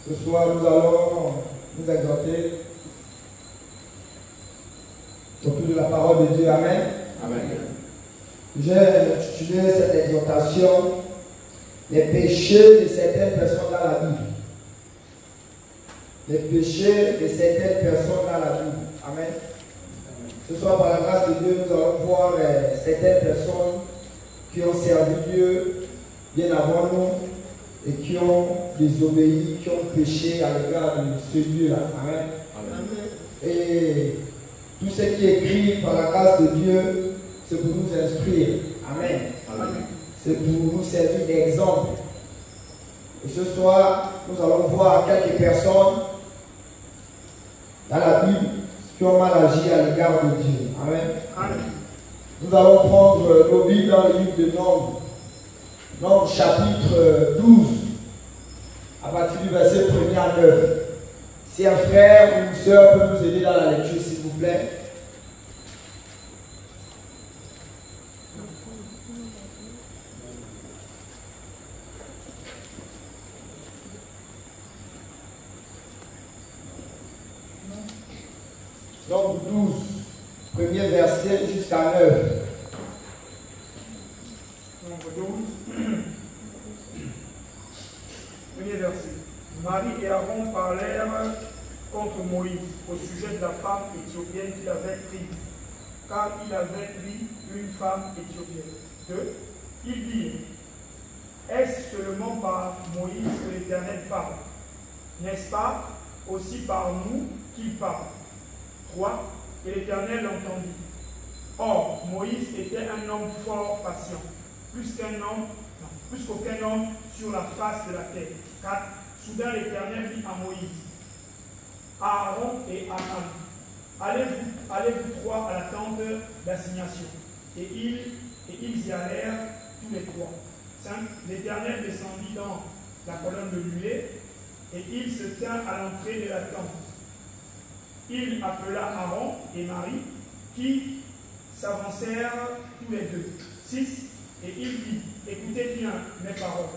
Ce soir, nous allons nous exhorter surtout de la parole de Dieu. Amen. Amen. J'ai intitulé cette exhortation les péchés de certaines personnes dans la Bible. Les péchés de certaines personnes dans la Bible. Amen. Ce soir, par la grâce de Dieu, nous allons voir certaines personnes qui ont servi Dieu bien avant nous et qui ont désobéi, qui ont péché à l'égard de ce Dieu-là. Amen. Amen. Et tout ce qui est écrit par la grâce de Dieu, c'est pour nous instruire. Amen. Amen. C'est pour nous servir d'exemple. Et ce soir, nous allons voir quelques personnes dans la Bible qui ont mal agi à l'égard de Dieu. Amen. Amen. Nous allons prendre nos Bibles dans le livre de Nombres. Nombres chapitre 12, à partir du verset 1er à 9. Si un frère ou une soeur peut nous aider dans la lecture, s'il vous plaît. Donc 12, premier verset jusqu'à 9. Nombre 12, premier verset. Marie et Aaron parlèrent contre Moïse au sujet de la femme éthiopienne qu'il avait prise, car il avait pris une femme éthiopienne. 2. Ils dirent, est-ce seulement par Moïse que l'Éternel parle? N'est-ce pas aussi par nous qu'il parle? 3. Et l'Éternel l'entendit. Or, Moïse était un homme fort patient, plus qu'aucun homme sur la face de la terre. 4. Soudain l'Éternel dit à Moïse, à Aaron et à Marie, allez-vous trois à la tente d'assignation. Et ils y allèrent tous les trois. 5. L'Éternel descendit dans la colonne de nuée, et il se tint à l'entrée de la tente. Il appela Aaron et Marie, qui s'avancèrent tous les deux. 6. Et il dit, écoutez bien mes paroles.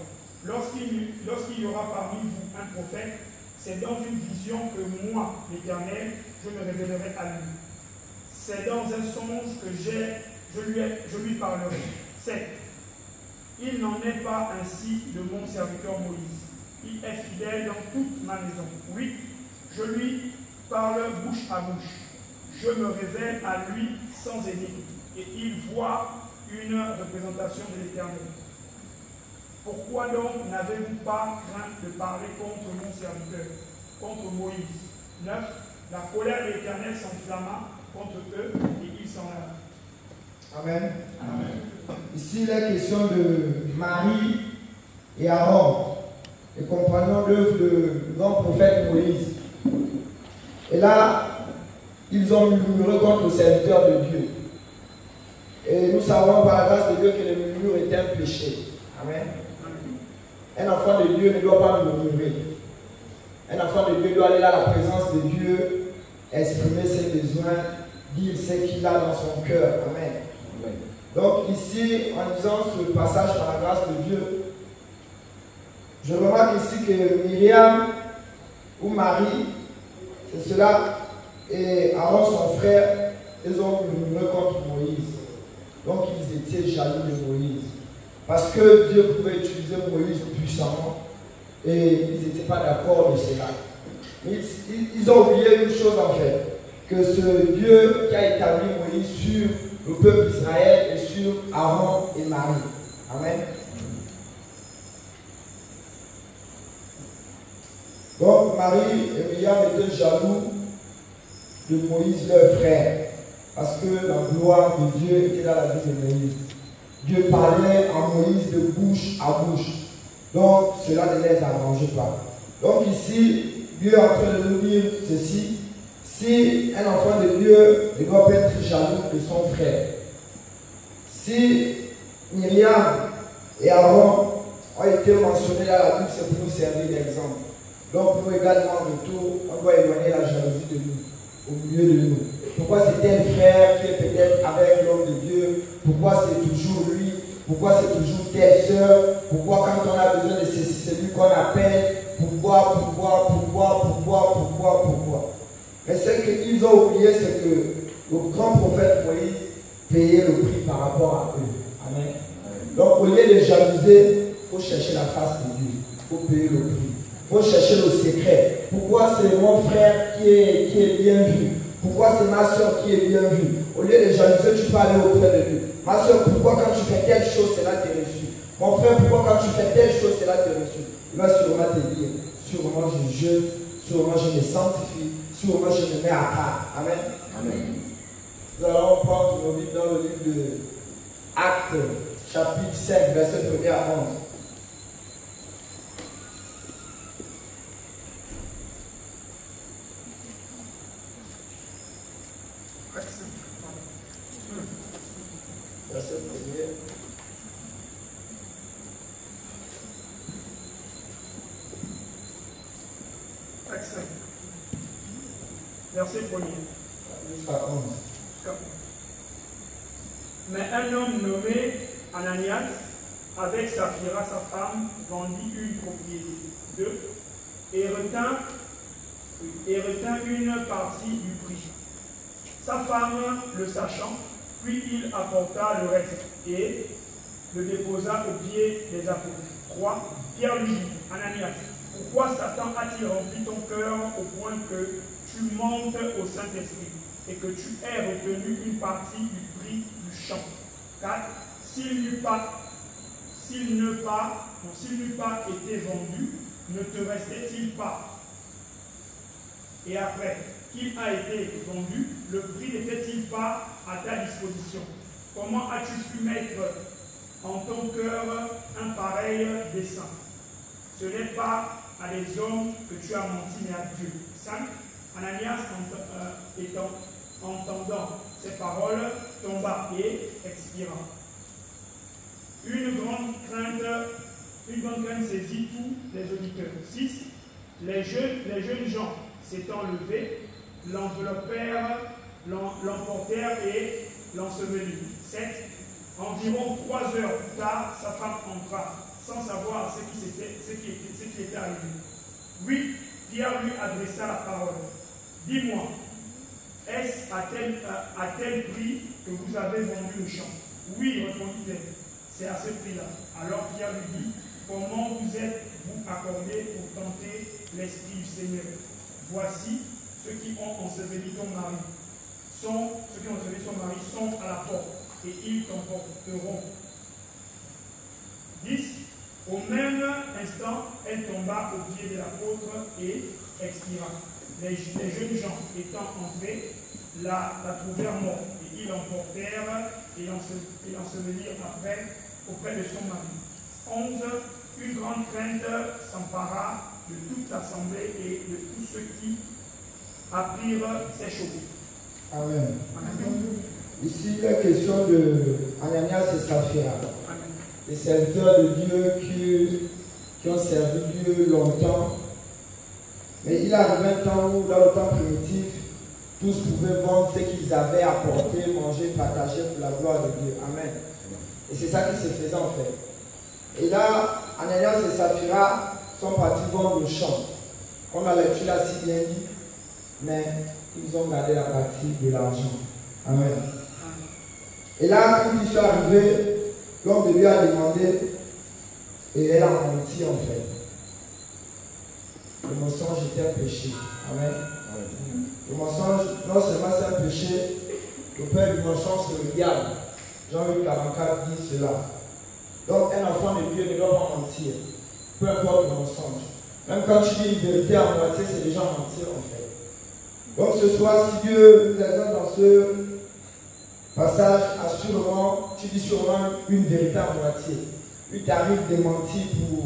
Lorsqu'il y aura parmi vous un prophète, c'est dans une vision que moi, l'Éternel, je me révélerai à lui. C'est dans un songe que je lui parlerai. 7. Il n'en est pas ainsi de mon serviteur Moïse. Il est fidèle dans toute ma maison. 8. Je lui parle bouche à bouche. Je me révèle à lui sans énigme. Et il voit une représentation de l'Éternel. Pourquoi donc n'avez-vous pas craint de parler contre mon serviteur, contre Moïse? 9. La colère de l'Éternel s'enflamma contre eux et ils s'en allèrent. Amen. Amen. Ici, il est question de Marie et Aaron, les compagnons d'œuvre du grand prophète Moïse. Et là, ils ont murmuré contre le serviteur de Dieu. Et nous savons par la grâce de Dieu que le murmure est un péché. Amen. Un enfant de Dieu ne doit pas murmurer. Un enfant de Dieu doit aller à la présence de Dieu, exprimer ses besoins, dire ce qu'il a dans son cœur. Amen. Amen. Donc ici, en lisant ce passage par la grâce de Dieu, je remarque ici que Myriam ou Marie, c'est cela, et Aaron son frère, ils ont murmuré contre Moïse. Donc ils étaient jaloux de Moïse. Parce que Dieu pouvait utiliser Moïse puissamment et ils n'étaient pas d'accord de cela. Ils ont oublié une chose en fait, que ce Dieu qui a établi Moïse sur le peuple d'Israël et sur Aaron et Marie. Amen. Donc Marie et Myriam étaient jaloux de Moïse leur frère. Parce que la gloire de Dieu était dans la vie de Moïse. Dieu parlait à Moïse de bouche à bouche. Donc, cela ne les arrangeait pas. Donc ici, Dieu est en train de nous dire ceci. Si un enfant de Dieu ne doit pas être jaloux de son frère. Si Myriam et Aaron ont été mentionnés dans la Bible, c'est pour nous servir d'exemple. Donc, nous également, en retour, on doit éloigner la jalousie de nous, au milieu de nous. Pourquoi c'est tel frère qui est peut-être avec l'homme de Dieu? Pourquoi c'est toujours lui? Pourquoi c'est toujours telle sœur? Pourquoi quand on a besoin de ceci, c'est lui qu'on appelle? pourboire. Mais ce qu'ils ont oublié, c'est que le grand prophète Moïse payait le prix par rapport à eux. Amen. Donc au lieu de jalouser, il faut chercher la face de Dieu. Il faut payer le prix. Il faut chercher le secret. Pourquoi c'est mon frère qui est bien vu? Pourquoi c'est ma soeur qui est bien vue? Au lieu de jalouser, tu peux aller auprès de lui. Ma soeur, pourquoi quand tu fais telle chose, c'est là que tu es reçu? Mon frère, pourquoi quand tu fais telle chose, c'est là que tu es reçu? Il va sûrement te dire, sûrement je jeûne, sûrement je me sanctifie, sûrement je me mets à part. Amen. Amen. Nous allons prendre nos Bibles dans le livre de Actes, chapitre 5, verset 1er à 11. Verset 1er. Acte 5. Verset 1er. Jusqu'à 11. Mais un homme nommé Ananias, avec Saphira, sa femme, vendit une propriété d'eux et retint une partie du prix. Sa femme, le sachant, puis il apporta le reste et le déposa aux pieds des apôtres. 3. Pierre lui dit, Ananias, pourquoi Satan a-t-il rempli ton cœur au point que tu montes au Saint-Esprit et que tu aies retenu une partie du prix du champ? 4. S'il n'eût pas été vendu, ne te restait-il pas? Et après qu'il a été vendu, le prix n'était-il pas à ta disposition? Comment as-tu pu mettre en ton cœur un pareil dessein? Ce n'est pas à les hommes que tu as menti, mais à Dieu. 5. Ananias, entendant ces paroles, tomba et expira. Une grande crainte saisit tous les auditeurs. 6. Les jeunes gens s'étant levés, l'enveloppèrent, l'emportèrent et l'ensevelirent. 7. Environ 3 heures plus tard, sa femme entra, sans savoir ce qui était arrivé. 8. Pierre lui adressa la parole. Dis-moi, est-ce à tel prix que vous avez vendu le champ? Oui, répondit-elle, c'est à ce prix-là. Alors Pierre lui dit, comment vous êtes-vous accordé pour tenter l'Esprit du Seigneur? Voici ceux qui ont enseveli ton mari. Sont à la porte et ils t'emporteront. 10. Au même instant, elle tomba aux pieds de l'apôtre et expira. Les jeunes gens étant entrés, la trouvèrent morte et ils l'emportèrent et l'ensevelirent après auprès de son mari. 11. Une grande crainte s'empara de toute l'assemblée et de tous ceux qui apprirent ces choses. Amen. Amen. Ici, il est question de Ananias et Saphira, des serviteurs de Dieu qui ont servi Dieu longtemps. Mais il arrive un temps où, dans le temps primitif, tous pouvaient vendre ce qu'ils avaient apporté, manger, partager pour la gloire de Dieu. Amen. Et c'est ça qui se faisait en fait. Et là, Ananias et Saphira sont partis vendre le champ. Comme la lecture l'a si bien dit, mais ils ont gardé la partie de l'argent. Amen. Et là, quand ils sont arrivés, l'homme de Dieu a demandé et elle a menti en fait. Le mensonge était un péché. Amen. Le mensonge, non seulement c'est un péché, le père du mensonge c'est le diable. Jean-Luc 44 dit cela. Donc un enfant de Dieu ne doit pas mentir, peu importe le mensonge. Même quand tu dis une vérité à moitié, c'est déjà mentir en fait. Donc ce soir, si Dieu nous aide dans ce passage, assurément, tu dis sûrement une vérité à moitié. Il t'arrive de mentir pour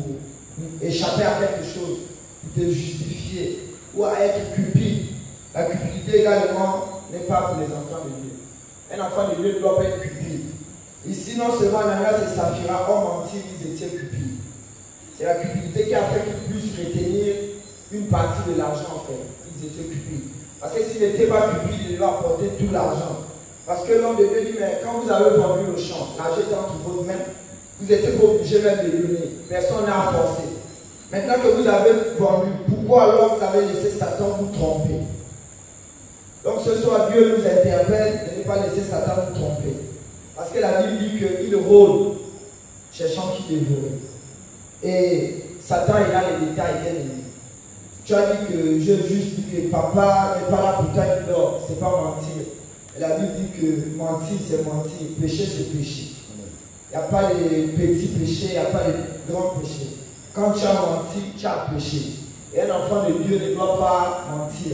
échapper à quelque chose, pour te justifier, ou à être cupide. La cupidité également n'est pas pour les enfants de Dieu. Un enfant de Dieu ne doit pas être cupide. Ici, non seulement Ananias et Saphira ont menti, ils étaient cupides. C'est la cupidité qui a fait qu'ils puissent retenir une partie de l'argent en fait. Ils étaient cupides. Parce que s'ils n'étaient pas cupides, ils devaient apporter tout l'argent. Parce que l'homme de Dieu dit, mais quand vous avez vendu le champ, l'argent est entre vos mains, vous n'étiez pas obligé même de donner. Personne n'a forcé. Maintenant que vous avez vendu, pourquoi alors vous avez laissé Satan vous tromper? Donc ce soir, Dieu nous interpelle de ne pas laisser Satan vous tromper. Parce que la Bible dit qu'il rôde, cherchant qui dévorer. Et Satan est là les détails, bien aimé. Tu as dit que je juste dis que papa n'est pas là pour toi qui dort, c'est pas mentir. Et la Bible dit que mentir c'est mentir, péché c'est péché. Il n'y a pas les petits péchés, il n'y a pas les grands péchés. Quand tu as menti, tu as péché. Et un enfant de Dieu ne doit pas mentir.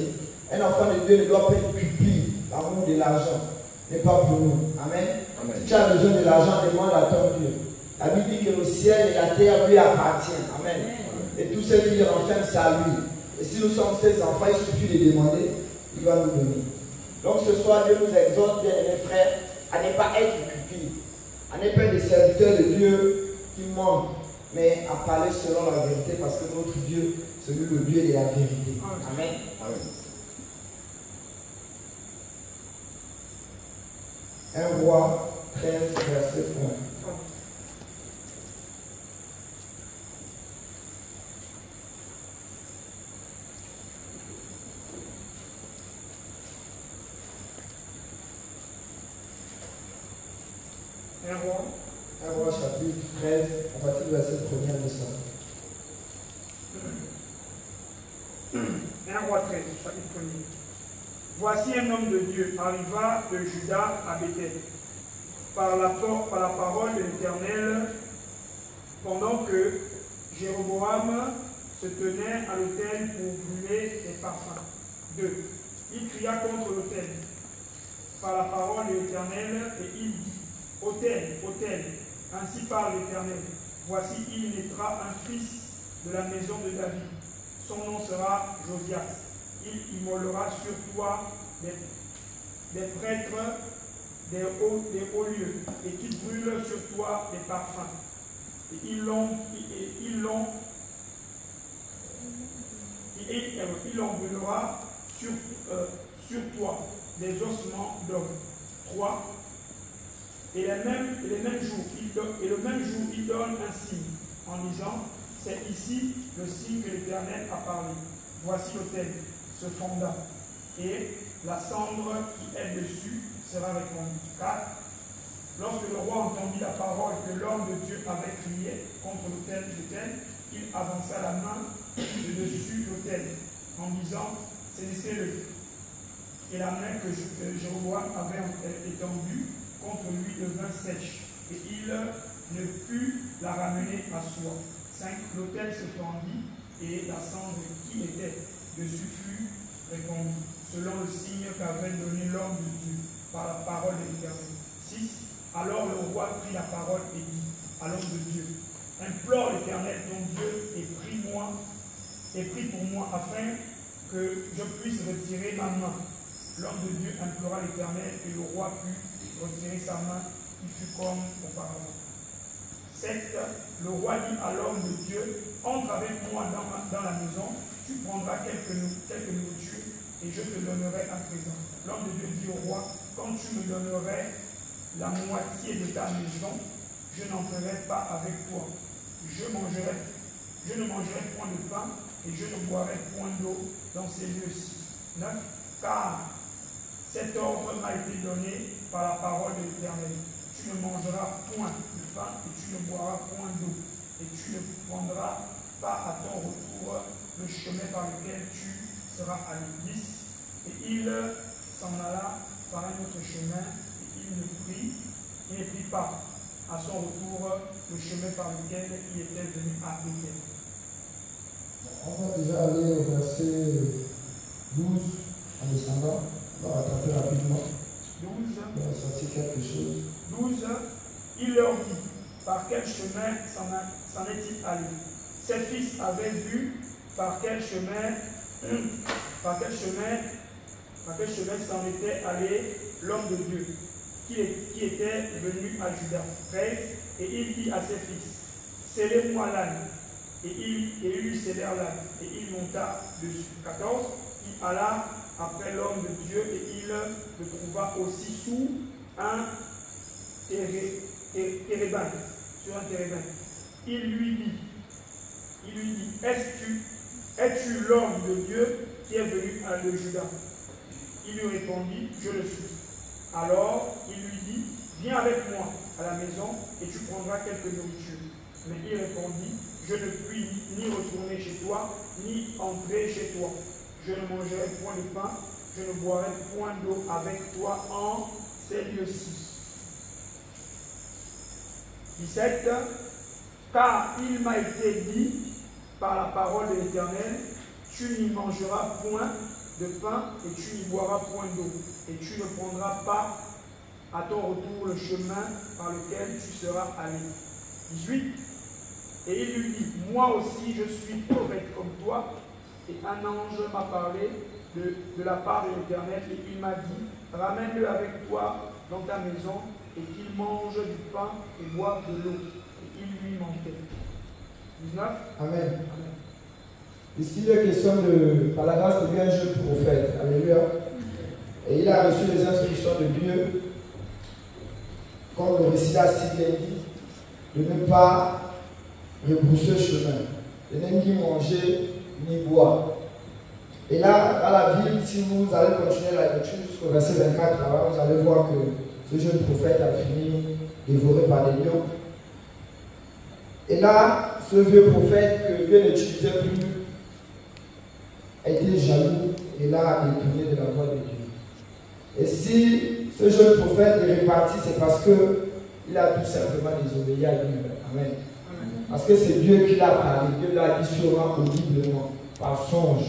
Un enfant de Dieu ne doit pas être cupide. L'amour de l'argent n'est pas pour nous. Amen. Amen. Si tu as besoin de l'argent, demande à ton Dieu. La Bible dit que le ciel et la terre lui appartiennent. Amen. Amen. Et tout ce qui renferme, c'est à lui. Et si nous sommes ses enfants, il suffit de demander, il va nous donner. Donc ce soir, Dieu nous exhorte, bien mes frères, à ne pas être cupide, à ne pas être des serviteurs de Dieu qui mentent, mais à parler selon la vérité, parce que notre Dieu, c'est lui le Dieu de la vérité. Amen. Amen. 1 Roi 13, verset 1. Un roi chapitre 13, à partir du verset 1er à 200. 1 Roi 13, chapitre 1er. Voici un homme de Dieu arriva de Juda à Bethel par la parole de l'Éternel pendant que Jéroboam se tenait à l'autel pour brûler les parfums. 2. Il cria contre l'autel par la parole de l'Éternel et il dit: Autel, autel, ainsi parle l'Éternel. Voici, il naîtra un fils de la maison de David. Son nom sera Josias. Il immolera sur toi des prêtres des hauts lieux et qui brûlent sur toi des parfums. Et il en brûlera sur toi des ossements d'hommes. 3. Et le même jour, il donne un signe en disant: c'est ici le signe que l'Éternel a parlé. Voici l'autel se fonda et la cendre qui est dessus sera répandue. 4. Lorsque le roi entendit la parole que l'homme de Dieu avait criée contre l'autel, il avança la main de dessus l'autel en disant: saisissez-le. Et la main que Jéroboam avait étendue contre lui devint sèche, et il ne put la ramener à soi. 5. L'autel se fendit, et la cendre qui était dessus fut répandue, selon le signe qu'avait donné l'homme de Dieu, par la parole de l'Éternel. 6. Alors le roi prit la parole et dit à l'homme de Dieu: implore l'Éternel ton Dieu et prie pour moi, afin que je puisse retirer ma main. L'homme de Dieu implora l'Éternel, et le roi put retirer sa main, qui fut comme auparavant. 7. Le roi dit à l'homme de Dieu: entre avec moi dans la maison, tu prendras quelques nourritures, et je te donnerai un présent. L'homme de Dieu dit au roi: quand tu me donnerais la moitié de ta maison, je n'entrerai pas avec toi. Je ne mangerai point de pain, et je ne boirai point d'eau dans ces lieux-ci. 9. Car cet ordre m'a été donné par la parole de l'Éternel. Tu ne mangeras point de pain et tu ne boiras point d'eau. Et tu ne prendras pas à ton retour le chemin par lequel tu seras allé. 10. Et il s'en alla par un autre chemin et il ne prit pas à son retour le chemin par lequel il était venu à Bethel. On va déjà aller au verset 12 en descendant. On va rattraper rapidement. 12. On va sortir quelque chose. 12. Il leur dit: par quel chemin s'en est-il allé? Ses fils avaient vu par quel chemin s'en était allé l'homme de Dieu, qui était venu à Juda. 13. Et il dit à ses fils: scellez-moi l'âne. Et ils lui scellèrent l'âne, et il monta dessus. 14. Il alla après l'homme de Dieu, et il le trouva aussi sous un térébinthe, sur un térébinthe. Il lui Il lui dit, es-tu l'homme de Dieu qui est venu à le Juda? Il lui répondit, je le suis. Alors il lui dit, viens avec moi à la maison et tu prendras quelque nourriture. Mais il répondit, je ne puis ni retourner chez toi, ni entrer chez toi. Je ne mangerai point de pain, je ne boirai point d'eau avec toi en ces lieux-ci. 17. Car il m'a été dit par la parole de l'Éternel, tu n'y mangeras point de pain et tu n'y boiras point d'eau, et tu ne prendras pas à ton retour le chemin par lequel tu seras allé. 18. Et il lui dit, moi aussi je suis prophète comme toi, et un ange m'a parlé de la part de l'Éternel, et il m'a dit, ramène-le avec toi dans ta maison, et qu'il mange du pain et boive de l'eau. Et il lui manquait. 19. Amen. Ici, il est question par la grâce de Dieu, un jeune prophète. Alléluia. Et il a reçu les instructions de Dieu, comme le récit a si bien dit, de ne pas rebrousser le chemin, de ne ni manger ni boire. Et là, dans la ville, si vous allez continuer la lecture jusqu'au verset 24, là, vous allez voir que ce jeune prophète a fini dévoré par des lions. Et là, ce vieux prophète que Dieu n'utilisait plus a été jaloux et là a détourné de la voie de Dieu. Et si ce jeune prophète est réparti, c'est parce qu'il a tout simplement désobéi à Dieu. Amen. Parce que c'est Dieu qui l'a parlé, Dieu l'a dit sûrement audiblement, par songe.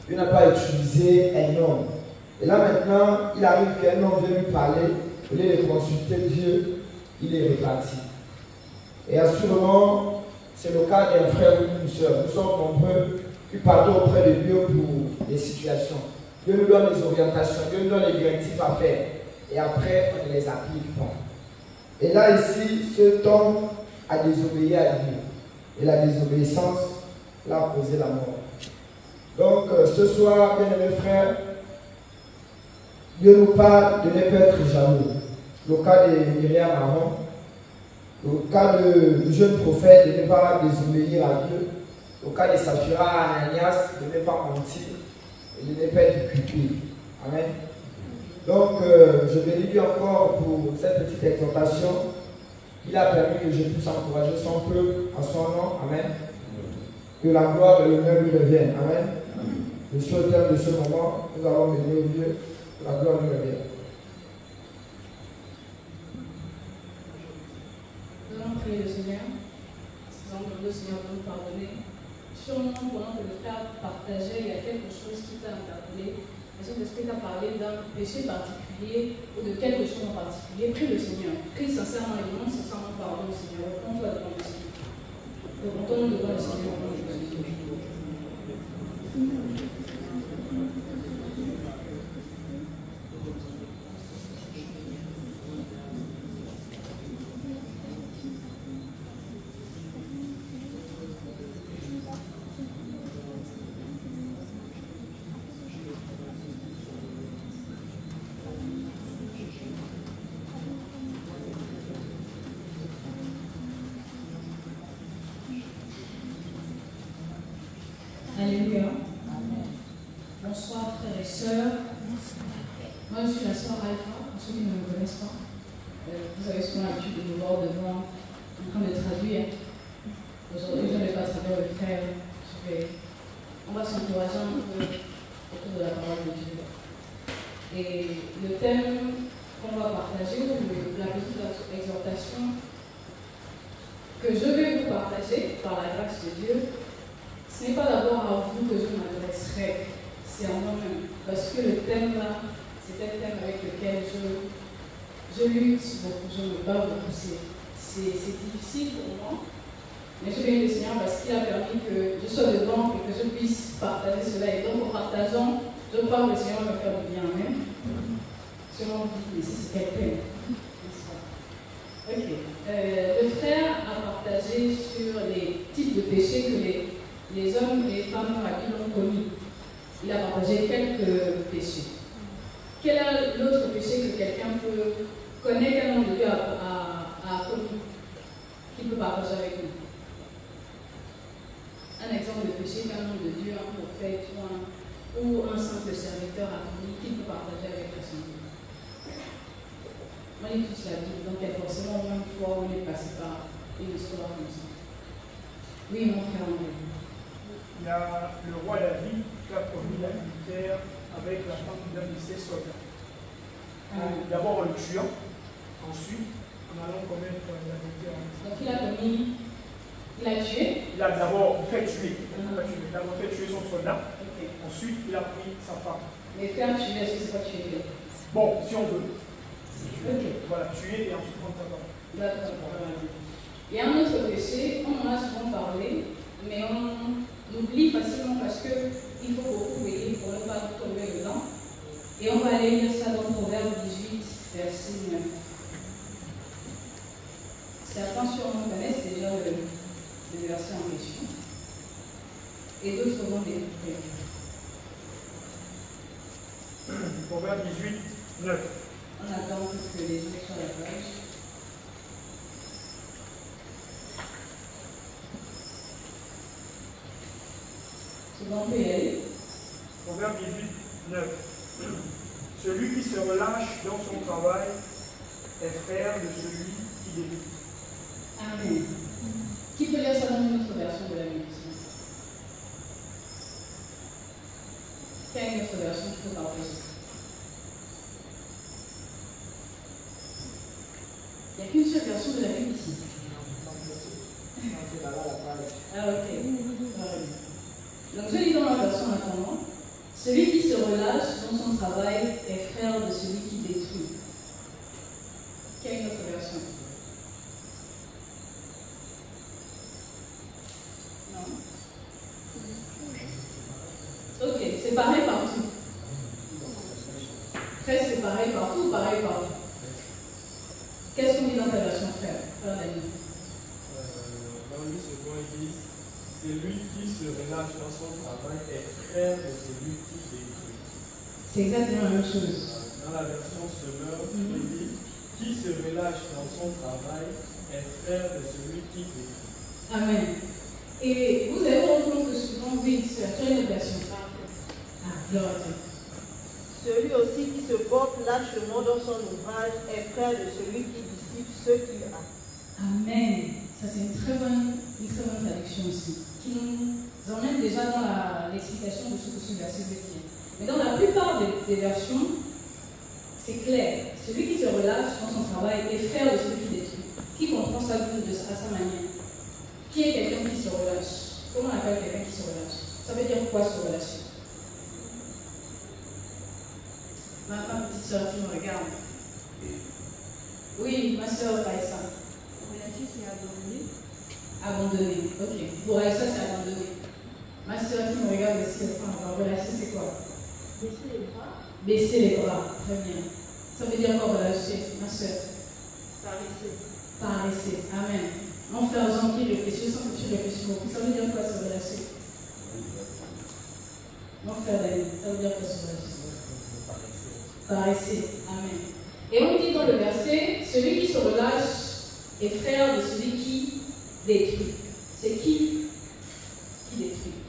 Dieu n'a pas utilisé un homme. Et là maintenant, il arrive qu'un homme vient lui parler, au lieu de consulter Dieu, il est réparti. Et assurément, c'est le cas d'un frère ou d'une soeur. Nous sommes nombreux qui partons auprès de Dieu pour des situations. Dieu nous donne des orientations, Dieu nous donne des directives à faire. Et après, on ne les applique pas. Et là, ici, cet homme a désobéi à Dieu. Et la désobéissance l'a causé la mort. Donc, ce soir, bien-aimés frères, Dieu nous parle de ne pas être jaloux. Le cas de Myriam Aaron, le cas du jeune prophète de ne pas désobéir à Dieu, le cas de Saphira Ananias de ne pas mentir et de ne pas être cupide. Amen. Donc, je bénis Dieu encore pour cette petite exhortation. Il a permis que je puisse encourager son peuple en son nom. Amen. Que la gloire et l'honneur lui reviennent. Amen. Je suis au terme de ce moment. Nous allons bénir au Dieu. Que la gloire lui revienne. Nous allons prier le Seigneur. Nous allons demander au Seigneur de nous pardonner. Sûrement, pendant que le frère partageait, il y a quelque chose qui t'a interpellé. Le Saint-Esprit t'a parlé d'un péché particulier ou de quelque chose en particulier. Prie le Seigneur. Prie sincèrement et demande sincèrement pardon au Seigneur. Réponds-toi devant le Seigneur. Réponds-nous devant le Seigneur. Alléluia. Bonsoir frères et sœurs. Moi je suis la sœur Alpha, pour ceux qui ne me connaissent pas. Vous avez souvent l'habitude de me voir devant en train de traduire. Aujourd'hui je ne vais pas traduire le frère. On va s'encourager un peu autour de la parole de Dieu. Et le thème qu'on va partager, la petite exhortation que je vais vous partager par la grâce de Dieu, ce n'est pas d'abord à vous que je m'adresserai, c'est à moi-même. Parce que le thème là, c'est un thème avec lequel je lutte beaucoup, je me bats beaucoup. C'est difficile pour moi. Mais je bénis le Seigneur parce qu'il a permis que je sois devant et que je puisse partager cela. Et donc en partageant, je crois que le Seigneur va me faire du bien même. Selon vous, mais c'est quel thème, n'est-ce pas? Ok. Le frère a partagé sur les types de péchés que les hommes et les femmes dans la Bible ont commis. Il a partagé quelques péchés. Quel est l'autre péché que quelqu'un peut connaître, qu'un homme de Dieu a commis, qu'il peut partager avec nous? Un exemple de péché qu'un homme de Dieu, un prophète ou un simple serviteur a commis qu'il peut partager avec la santé. On lit toute la Bible, donc il y a forcément au moins une fois où il est passé par une histoire comme ça. Oui, mon frère André. Il y a le roi David qui a commis l'adultère avec la femme d'un de ses soldats. D'abord en le tuant, ensuite en allant commettre l'adultère. Donc il a commis, il a tué. Il a d'abord fait tuer, il a d'abord fait tuer son soldat, ensuite il a pris sa femme. Mais faire tuer, est-ce que c'est pas tuer? Bon, si on veut. Ok. Voilà, tuer et ensuite prendre sa femme. D'accord. Il y a un autre péché, on en a souvent parlé, mais on oublie facilement parce qu'il faut beaucoup veiller pour ne pas tomber dedans. Et on va aller lire ça dans Proverbe 18, verset 9. Certains sûrement connaissent déjà le verset en question. Et d'autres vont découvrir. Proverbe 18, 9. On attend que les autres soient à la page. C'est bon, on peut y aller. Proverbe 18, 9. Celui qui se relâche dans son travail est frère de celui qui débute. Amen. Qui peut lire ça dans une autre version de la Bible? Quelle est une autre version qui peut partager? Il n'y a qu'une seule version de la Bible ici. Ah, ok. Donc, je lis dans la version en attendant. Celui qui se relâche dans son travail est frère de celui qui détruit. Quelle est notre version? Non. Ok, c'est pareil partout. Presque pareil partout ou pareil partout? Qu'est-ce qu'on dit dans ta version, frère Daniel? Dans le second église, celui qui se relâche dans son travail est frère de celui qui détruit. C'est exactement la même chose. Dans la version Semeur, il dit qui se relâche dans son travail est frère de celui qui détruit. Amen. Et vous avez rendu compte que souvent, oui, c'est quelle est la version? Ah, gloire à Dieu. Celui aussi qui se porte lâchement dans son ouvrage est frère de celui qui dissipe ce qu'il a. Amen. Ça, c'est une très bonne traduction aussi, qui nous emmène déjà dans l'explication de ce que ce verset veut dire. Mais dans la plupart des versions, c'est clair. Celui qui se relâche dans son travail est frère de celui qui détruit. Qui comprend ça à sa manière? Qui est quelqu'un qui se relâche? Comment on appelle quelqu'un qui se relâche? Ça veut dire quoi se relâcher? Ma petite soeur qui me regarde. Oui, ma soeur Raïssa. Relâcher, c'est abandonner. Abandonner, ok. Pour Raïssa, c'est abandonner. Ma soeur qui me regarde aussi, relâcher, c'est quoi? Baisser les bras. Baisser les bras, très bien. Ça veut dire quoi relâcher, ma soeur? Paresser. Paresser, amen. Mon frère Jean qui réfléchit, sans que tu réfléchis beaucoup, ça veut dire quoi se relâcher? Mon frère David, ça veut dire quoi se relâcher? Paresser, amen. Et on dit dans le verset, celui qui se relâche est frère de celui qui détruit. C'est qui détruit?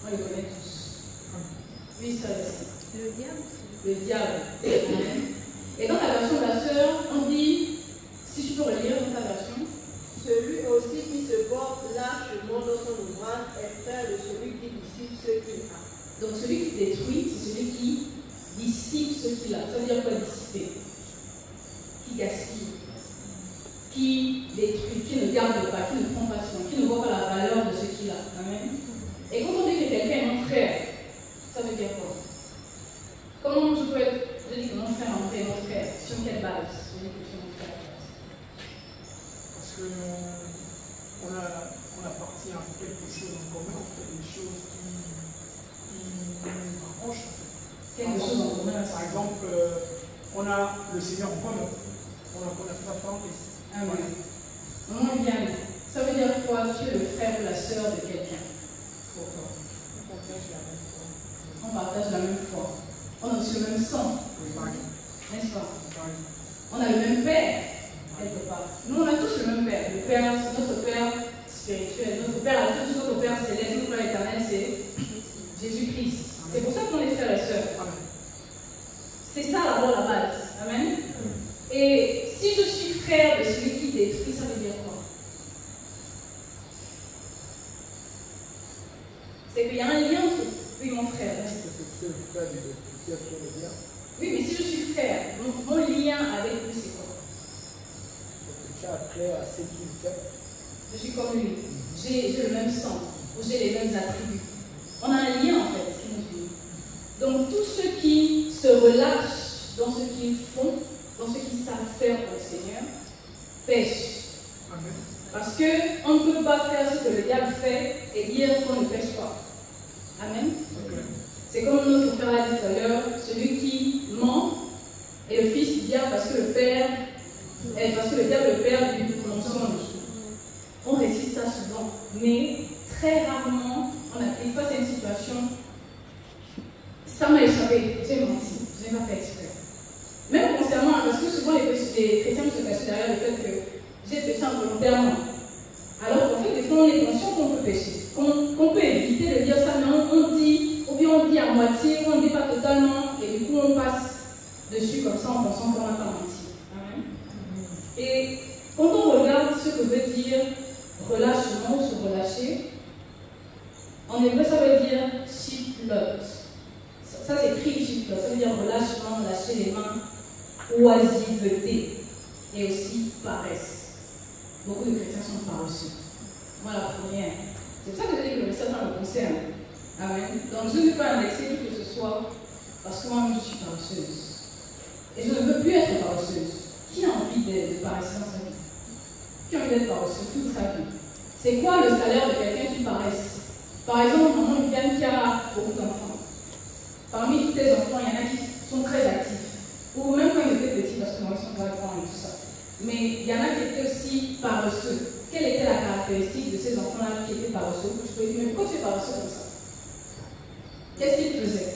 On le connaît tous. Oui, ça aussi. Le diable. Le diable. Amen. Et dans la version de la sœur, on dit, si je peux relire dans ta version, celui aussi qui se porte lâchement dans son ouvrage est frère de celui qui dissipe ce qu'il a. donc celui qui détruit, c'est celui qui dissipe ce qu'il a. Ça veut dire quoi dissiper? Qui gaspille, qui détruit, qui ne garde pas, qui ne prend pas soin, qui ne voit pas la valeur de ce qu'il a. Amen. Et quand on dit que quelqu'un est mon frère, ça veut dire quoi? Comment je peux être, je dis que mon frère est mon frère, sur quelle base? Je dis que c'est mon frère. Parce que on appartient à quelque chose en commun, on fait des choses qui nous rapprochent. Quelque chose en commun. Par exemple, on a le Seigneur en commun, on a sa femme ici. Ah oui. Maman Liane, ça veut dire quoi? Tu es le frère ou la sœur de quelqu'un. Pourquoi? On partage la même foi. On partage la même foi. On a aussi le même sang. N'est-ce pas? On a le même père, quelque part. Nous, on a tous le même père. Le père, c'est notre père spirituel. Notre père a tous notre père Père Céleste, notre Père éternel, c'est Jésus-Christ. C'est pour ça qu'on est frères et sœurs. C'est ça d'abord la base. Amen. Et si je suis frère de celui qui détruit, ça veut dire quoi? C'est qu'il y a un lien entre oui, mon frère. Oui, mais si je suis frère, mon lien avec lui, c'est quoi? Tu as frère à ce qu'il fait. Je suis comme lui. J'ai le même sang. J'ai les mêmes attributs. On a un lien en fait qui nous unit. Donc tous ceux qui se relâchent dans ce qu'ils font, dans ce qu'ils savent faire pour le Seigneur, pêchent. Amen. Parce qu'on ne peut pas faire ce que le diable fait et dire qu'on ne pêche pas. Amen. C'est comme notre frère a dit tout à l'heure, celui qui ment est le fils du diable parce que le diable est le père du mensonge. On récite ça souvent, mais très rarement on applique face à une situation. Ça m'a échappé, j'ai menti, je n'ai pas fait exprès. Même concernant, parce que souvent les chrétiens se cachent derrière le fait que j'ai péché involontairement. Alors qu'en fait, des fois on est conscient qu'on peut pécher, qu'on peut éviter de dire ça, mais on dit, ou bien on dit à moitié, ou on ne dit pas totalement, et du coup on passe dessus comme ça en pensant qu'on n'a pas menti. Amen. Et quand on regarde ce que veut dire relâchement ou se relâcher, en hébreu ça veut dire shiflot. Ça s'écrit shiflot, ça veut dire relâchement, lâcher les mains, oisiveté et aussi paresse. Beaucoup de chrétiens sont paresseux. Moi la première. C'est pour ça que je dis que le message me concerne. Amen. Donc je ne vais pas indexer qui que ce soit parce que moi-même je suis paresseuse. Et je ne veux plus être paresseuse. Qui a envie de paresser dans sa vie? Qui a envie d'être paresseux toute sa vie? C'est quoi le salaire de quelqu'un qui paresse? Par exemple, maman Viviane qui a beaucoup d'enfants. Parmi tous les enfants, il y en a qui sont très actifs. Ou même quand ils étaient petits, parce que moi ils sont pas grands et tout ça. Mais il y en a qui étaient aussi paresseux. Quelle était la caractéristique de ces enfants-là qui étaient paresseux? Je peux dire, mais pourquoi tu es paresseux comme ça? Qu'est-ce qu'ils faisaient?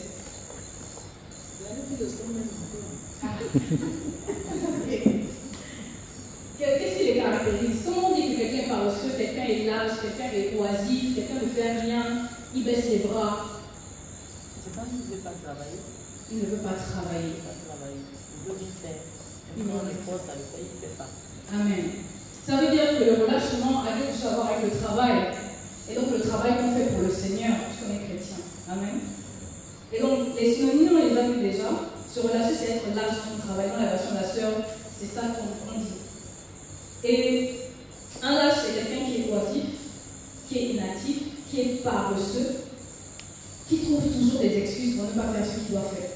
Qu'est-ce qui les caractérise? Comment on dit que quelqu'un est paresseux, quelqu'un est lâche, quelqu'un est oisif, quelqu'un ne fait rien, il baisse les bras? C'est pas qu'il ne veut pas travailler. Il ne veut pas travailler. Il ne veut pas travailler. Il veut rien faire. Il prend les forces à le faire, il ne fait pas. Amen. Ça veut dire que le relâchement a quelque chose à voir avec le travail. Et donc le travail qu'on fait pour le Seigneur, puisqu'on est chrétien. Amen. Et donc les synonymes, on les a vus déjà. Se relâcher, c'est être lâche dans son travail. Dans la version de la sœur, c'est ça qu'on dit. Et un lâche, c'est quelqu'un qui est oisif, qui est inactif, qui est paresseux, qui trouve toujours des excuses pour ne pas faire ce qu'il doit faire.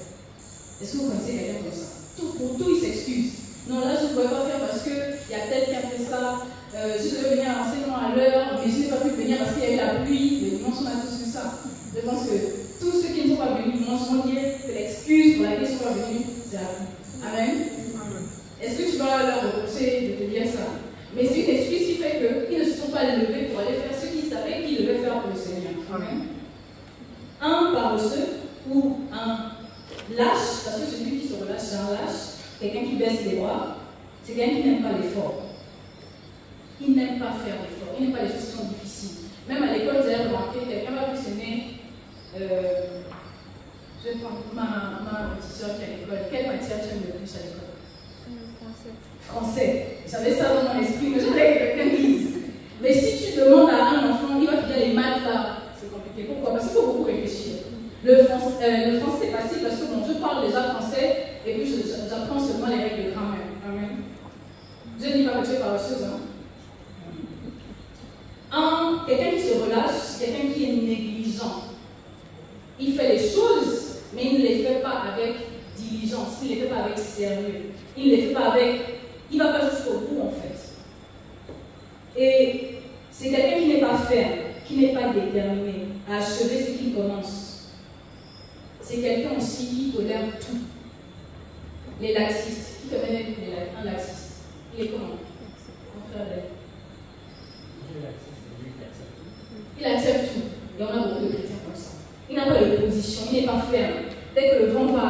Est-ce que vous connaissez quelqu'un comme ça? Pour tout, il s'excuse. Non, là, je ne pouvais pas faire parce qu'il y a tel qui a fait ça. Je devais venir à l'enseignement à l'heure, mais je n'ai pas pu venir parce qu'il y a eu la pluie. Le dimanche, on a tous vu ça. Je pense que tous ceux qui ne sont pas venus dimanche vont dire que l'excuse pour laquelle ils ne sont pas venus, c'est la pluie. Amen. Est-ce que tu vas leur reprocher de te dire ça? Mais c'est une excuse qui fait qu'ils ne se sont pas levés pour aller faire ce qu'ils savaient qu'ils devaient faire pour le Seigneur. Amen. Un paresseux ou un lâche, parce que celui qui se relâche, c'est un lâche, quelqu'un qui baisse les bras, c'est quelqu'un qui n'aime pas l'effort. Il n'aime pas faire l'effort, il n'aime pas les choses qui sont difficiles. Même à l'école, vous avez remarqué, quelqu'un va plus aimer, je vais prendre ma petite soeur qui est à l'école. Quelle matière tu aimes le plus à l'école? Français. J'avais ça dans mon esprit, mais je voulais que quelqu'un dise. Mais si tu demandes à un enfant, il va te dire les maths là, c'est compliqué. Pourquoi? Parce qu'il faut beaucoup réfléchir. Le français c'est facile parce que bon, je parle déjà français et puis j'apprends seulement les règles de grammaire. Amen. Je ne dis pas que tu es paresseuse. Quelqu'un qui se relâche, c'est quelqu'un qui est négligent. Il fait les choses, mais il ne les fait pas avec diligence, il ne les fait pas avec sérieux. Il ne les fait pas avec... Il ne va pas jusqu'au bout en fait. Et c'est quelqu'un qui n'est pas ferme, qui n'est pas déterminé à achever ce qu'il commence. C'est quelqu'un aussi qui tolère tout. Les laxistes. Qui connaît un laxiste? Il est comment? Il accepte tout. Et on a beaucoup de chrétiens comme ça. Il n'a pas de position, il n'est pas ferme. Dès que le vent va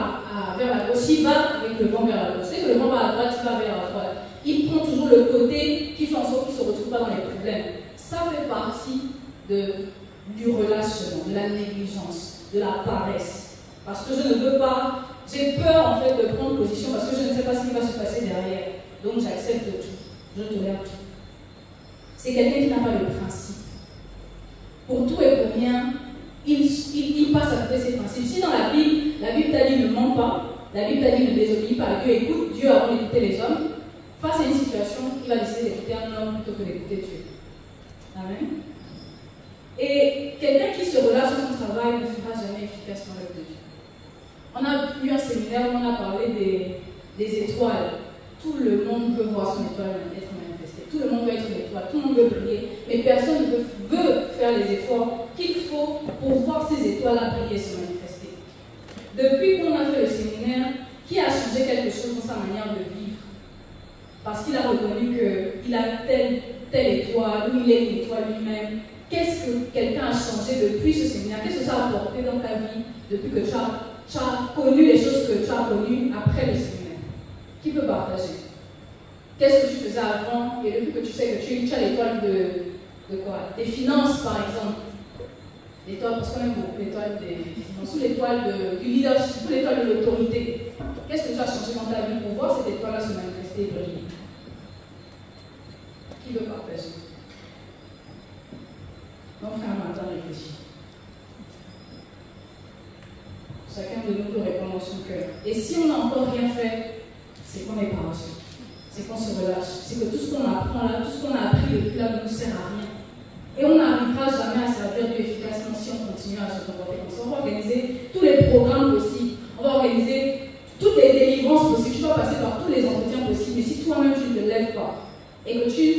vers la gauche, il va avec le vent vers la gauche. Dès que le vent va à droite, il va vers la droite. Il prend toujours le côté qui fait en sorte qu'il ne se retrouve pas dans les problèmes. Ça fait partie de du relâchement, de la négligence, de la paresse. Parce que je ne veux pas, j'ai peur en fait de prendre position parce que je ne sais pas ce qui va se passer derrière. Donc j'accepte tout, je tolère tout. C'est quelqu'un qui n'a pas de principe. Pour tout et pour rien, il passe à côté ses principes. Si dans la Bible t'a dit ne mens pas, la Bible t'a dit ne désobéis pas à Dieu, écoute Dieu avant d'écouter les hommes, face à une situation, il va décider d'écouter un homme plutôt que d'écouter Dieu. Amen. Et quelqu'un qui se relâche sur son travail ne fera jamais efficacement l'œuvre de Dieu. On a eu un séminaire où on a parlé des étoiles. Tout le monde veut voir son étoile être manifestée. Tout le monde veut être une étoile. Tout le monde veut briller. Mais personne ne veut faire les efforts qu'il faut pour voir ces étoiles-là briller et se manifester. Depuis qu'on a fait le séminaire, qui a changé quelque chose dans sa manière de vivre? Parce qu'il a reconnu qu'il a telle étoile, ou il est une étoile lui-même. Qu'est-ce que quelqu'un a changé depuis ce séminaire? Qu'est-ce que ça a apporté dans ta vie depuis que tu as connu les choses que tu as connues après le séminaire? Qui peut partager? Qu'est-ce que tu faisais avant et depuis que tu sais que tu as l'étoile de quoi? Des finances, par exemple. L'étoile, parce qu'on aime beaucoup l'étoile des finances, ou l'étoile du leadership, ou l'étoile de l'autorité. Qu'est-ce que tu as changé dans ta vie pour voir cette étoile-là se manifester et briller? Qui veut partager? Donc, frère Martin réfléchit. Chacun de nous peut répondre dans son cœur. Et si on n'a encore rien fait, c'est qu'on est paresseux. C'est qu'on se relâche. C'est que tout ce qu'on apprend là, tout ce qu'on a appris depuis là ne nous sert à rien. Et on n'arrivera jamais à servir Dieu efficacement si on continue à se comporter comme ça. On va organiser tous les programmes possibles. On va organiser toutes les délivrances possibles. Tu vas passer par tous les entretiens possibles. Mais si toi-même tu ne te lèves pas et que tu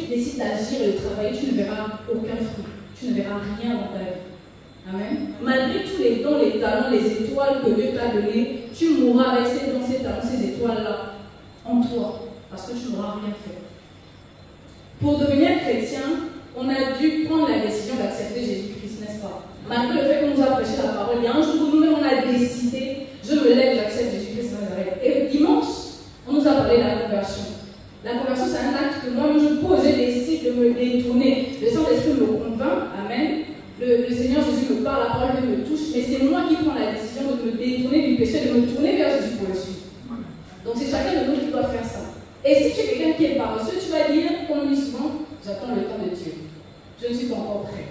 décides d'agir et de travailler, tu ne verras aucun fruit. Tu ne verras rien dans ta vie. Amen. Malgré tous les dons, les talents, les étoiles que Dieu t'a données, tu mourras avec ces dons, ces talents, ces étoiles-là en toi. Parce que tu n'auras rien fait. Pour devenir chrétien, on a dû prendre la décision d'accepter Jésus-Christ, n'est-ce pas? Malgré le fait qu'on nous a prêché la parole, il y a un jour où nous-mêmes on a décidé, je me lève, j'accepte Jésus-Christ de Nazareth. Et dimanche, on nous a parlé de la conversion. La conversion, c'est un acte que moi-même je pose, j'ai décidé de me détourner. Le Saint-Esprit me convainc, amen. Le Seigneur Jésus me parle, la parole me touche, mais c'est moi qui prends la décision de me détourner du péché, de me tourner vers Jésus pour le suivre. Donc c'est chacun de nous qui doit faire ça. Et si tu es quelqu'un qui est paresseux, tu vas dire, comme on dit souvent, j'attends le temps de Dieu. Je ne suis pas encore prêt.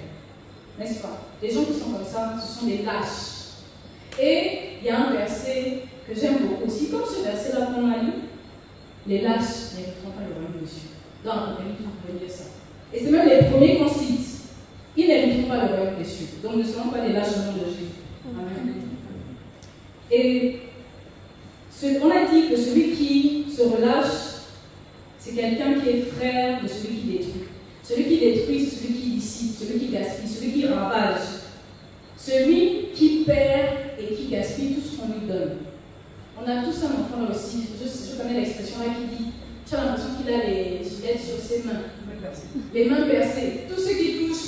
N'est-ce pas? Les gens qui sont comme ça, ce sont des lâches. Et il y a un verset que j'aime beaucoup aussi, comme ce verset-là qu'on a lu, les lâches n'hériteront pas le royaume de Dieu. Dans l'Apocalypse, vous pouvez lire ça. Et c'est même les premiers qu'on cite. Ils n'hériteront pas le royaume des cieux. Donc ne seront pas des lâches au nom de Jésus. Amen. Et on a dit que celui qui se relâche, c'est quelqu'un qui est frère de celui qui détruit. Celui qui détruit, c'est celui qui dissipe, celui qui gaspille, celui qui ravage. Celui qui perd et qui gaspille tout ce qu'on lui donne. On a tous un enfant là aussi, je connais l'expression là qui dit, tu as l'impression qu'il a les gillettes sur ses mains. Les mains percées. Tout ce qui touche,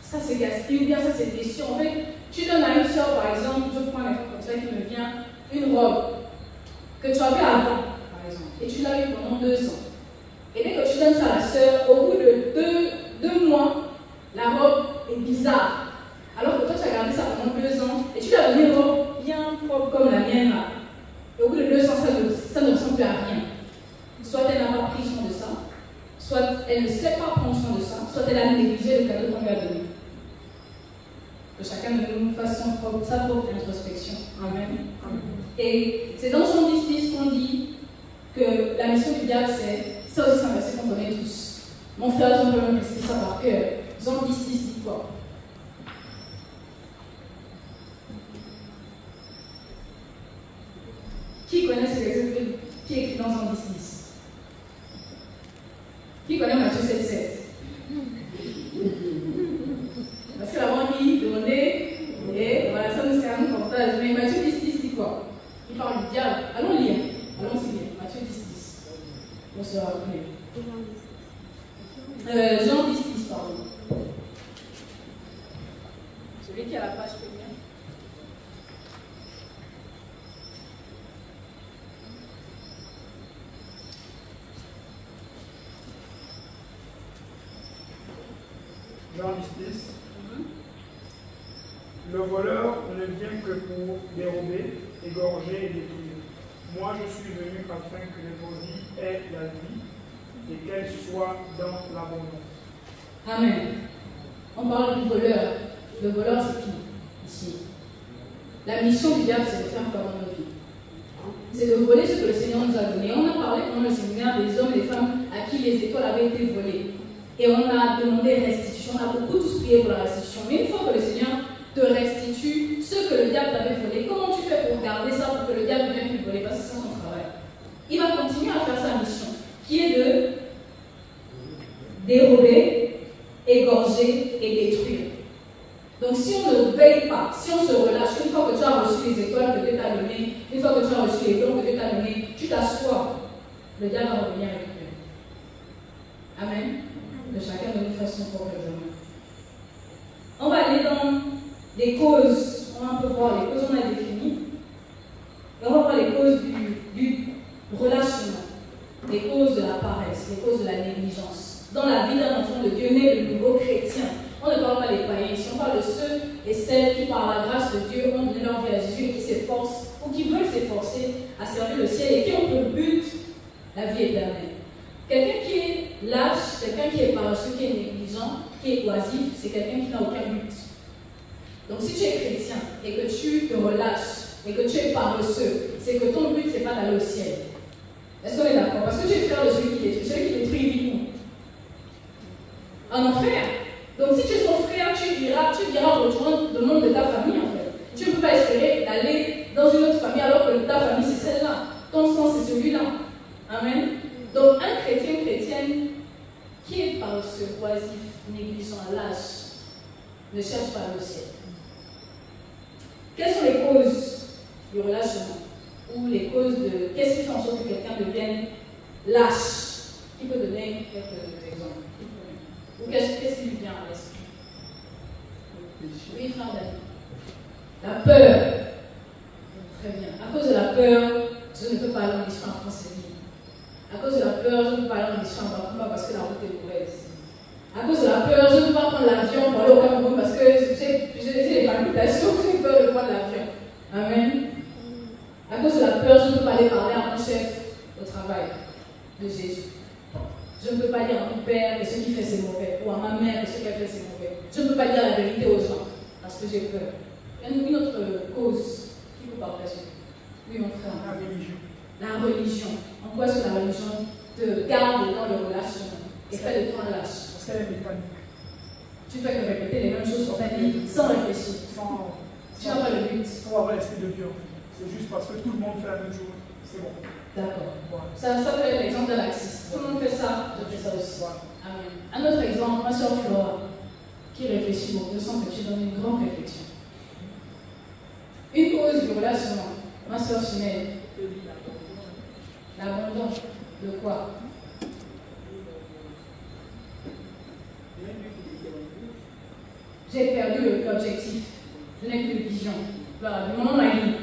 ça se gaspille ou bien ça c'est déçu. En fait, tu donnes à une soeur par exemple, je prends un exemple comme ça qui me vient, une robe que tu avais avant, par exemple, et tu l'as eu pendant 2 ans. Et dès que tu donnes ça à la soeur, au bout de deux mois, la robe est bizarre. Alors que toi, tu as gardé ça pendant 2 ans et tu lui as donné une robe bien propre comme la mienne là. Et au bout de 2 ans, ça ne ressemble plus à rien. Soit elle n'a pas pris soin de ça, soit elle ne sait pas prendre soin de ça, soit elle a négligé le cadeau qu'on lui a donné. Que chacun de nous fasse sa propre introspection. Amen. Et c'est dans Jean 10 qu'on dit que la mission du diable, ça aussi c'est un verset qu'on connaît tous. Mon frère Jean peut même expliquer ça par cœur. Jean 10 dit quoi? Qui connaît ce verset qui est écrit dans Jean 10? Qui connaît Matthieu 7:7? Parce que l'avant dit, demandez, et voilà, ça nous sert à nous partage. Mais Matthieu 10 dit quoi? Il parle du diable. Allons lire. Allons-y lire. Matthieu 10. On se rappelle. Jean 10, pardon. Celui qui a la page peut bien. Jean 10. Le voleur ne vient que pour dérober, égorger et détruire. Moi, je suis venu afin que vos vies aient la vie et qu'elle soit dans l'abondance. Amen. On parle du voleur. Le voleur, c'est qui ici? La mission du diable, c'est de faire peur dans nos vies. C'est de voler ce que le Seigneur nous a donné. On a parlé pendant le séminaire des hommes et des femmes à qui les étoiles avaient été volées. Et on a demandé restitution. On a beaucoup tous prié pour la restitution. Mais une fois que le Seigneur te restitue ce que le diable t'avait volé, comment tu fais pour garder ça pour que le diable ne vienne plus voler? Parce que c'est son travail. Il va continuer à faire sa mission, qui est de dérober, égorger et détruire. Donc si on ne veille pas, si on se relâche, une fois que tu as reçu les étoiles que Dieu t'a données, une fois que tu as reçu les dons que Dieu t'a donnés, tu t'assois, le diable va revenir récupérer. Amen. De chacun de nous faire son propre examen. On va aller dans les causes, on peut voir les causes, on a défini. Et on va voir les causes du relâchement, les causes de la paresse, les causes de la négligence. Dans la vie d'un enfant de Dieu, né de nouveau chrétien, on ne parle pas des païens, ici on parle de ceux et celles qui, par la grâce de Dieu, ont donné leur vie à Jésus et qui s'efforcent ou qui veulent s'efforcer à servir le ciel et qui ont pour but la vie éternelle. Quelqu'un qui est lâche, quelqu'un qui est paresseux, qui est négligent, qui est oisif, c'est quelqu'un qui n'a aucun but. Donc si tu es chrétien et que tu te relâches et que tu es paresseux, c'est que ton but, ce n'est pas d'aller au ciel. Est-ce qu'on est d'accord? Parce que tu es frère de celui qui détruit. Celui qui détruit, il vit où? En enfer. Donc si tu es son frère, tu iras rejoindre le monde de ta famille en fait. Tu ne peux pas espérer d'aller dans une autre famille alors que ta famille c'est celle-là. Ton sang c'est celui-là. Amen. Donc un chrétien, une chrétienne qui est paresseux, oisif, négligent, lâche, ne cherche pas le ciel. Quelles sont les causes du relâchement? Ou les causes de... Qu'est-ce qui fait en sorte que quelqu'un devienne lâche? Qui peut donner quelques exemples? Ou qu'est-ce qui lui vient à l'esprit? Oui, frère Daniel. La peur. Très bien. À cause de la peur, je ne peux pas aller en mission en France. À cause de la peur, je ne peux pas aller en mission en Bakouma parce que la route est mauvaise. À cause de la peur, je ne peux pas prendre l'avion pour aller au Cameroun parce que j'ai des palpitations, j'ai peur de prendre l'avion. Amen. À cause de la peur, je ne peux pas aller parler à mon chef au travail de Jésus. Je ne peux pas dire à mon père que ce qu'il fait c'est mauvais, ou à ma mère que ce qu'elle fait c'est mauvais. Je ne peux pas dire la vérité aux gens parce que j'ai peur. Il y a une autre cause qui peut partager. Oui, mon frère. La religion. La religion. En quoi est-ce que la religion te garde dans le relâchement et fait de toi un lâche? Parce qu'elle est mécanique. Tu fais que répéter les mêmes choses pour ta vie sans réfléchir. Tu n'as pas le but. Pour avoir l'esprit de Dieu. C'est juste parce que tout le monde fait la même chose. C'est bon. D'accord. Voilà. Ça peut être l'exemple de laxiste. Tout le monde fait ça, je fais ça aussi. Amen. Un autre exemple, ma soeur Flora, qui réfléchit beaucoup. Je sens que tu donnes une grande réflexion. Une cause du relâchement, ma soeur Chimène. L'abandon. De quoi? J'ai perdu l'objectif. Je n'ai plus de vision. Voilà, du moment Marie.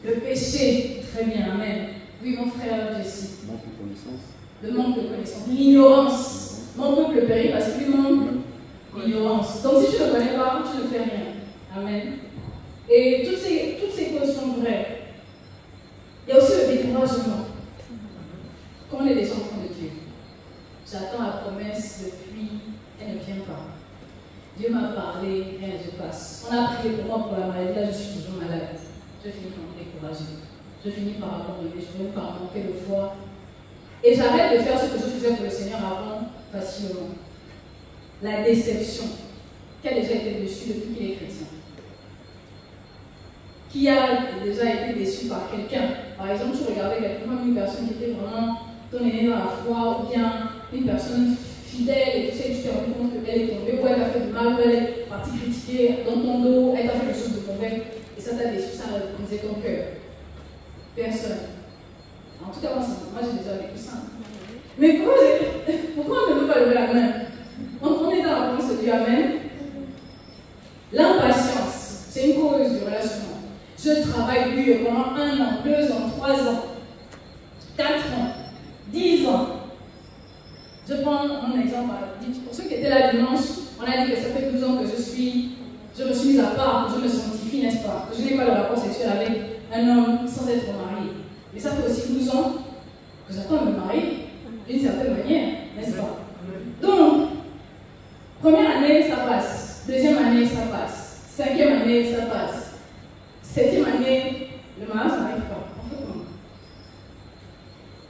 Le péché. Très bien, amen. Oui, mon frère Jessie. Manque de connaissance. Le manque de connaissance. L'ignorance. Mon peuple périt parce qu'il manque l'ignorance. Donc si tu ne connais pas, tu ne fais rien. Amen. Et toutes ces causes sont vraies. Il y a aussi le découragement. Quand on est des enfants de Dieu, j'attends la promesse depuis, elle ne vient pas. Dieu m'a parlé, rien ne se passe. On a prié pour moi pour la maladie, là je suis toujours malade. Je finis par me décourager. Je finis par abandonner, je finis par manquer de foi. Et j'arrête de faire ce que je faisais pour le Seigneur avant facilement. La déception qui a déjà été dessus depuis qu'il est chrétien. Qui a déjà été déçu par quelqu'un. Par exemple, tu regardais quelqu'un, une personne qui était vraiment ton aîné dans la foi, ou bien une personne fidèle, et tu sais, tu t'es rendu compte qu'elle est tombée, ou elle t'a fait du mal, ou elle est partie critiquer dans ton dos, elle t'a fait quelque chose de mauvais, et ça t'a déçu, ça a brisé ton cœur. Personne. En tout cas, moi j'ai déjà vécu ça. Mais pourquoi on ne peut pas lever la main? On est dans la promesse de Dieu, amen. L'impatience, c'est une cause du relâchement. Je travaille dur pendant 1 an, 2 ans, 3 ans, 4 ans, 10 ans. Je prends mon exemple. Pour ceux qui étaient là dimanche, on a dit que ça fait 12 ans que je suis à part, que je me sanctifie, n'est-ce pas? Que je n'ai pas de rapport sexuel avec un homme sans être marié. Mais ça fait aussi 12 ans que j'attends de me marier d'une certaine manière, n'est-ce pas? Donc, première année, ça passe. Deuxième année, ça passe. Cinquième année, ça passe. Septième année, le mariage n'arrive pas. On fait comment?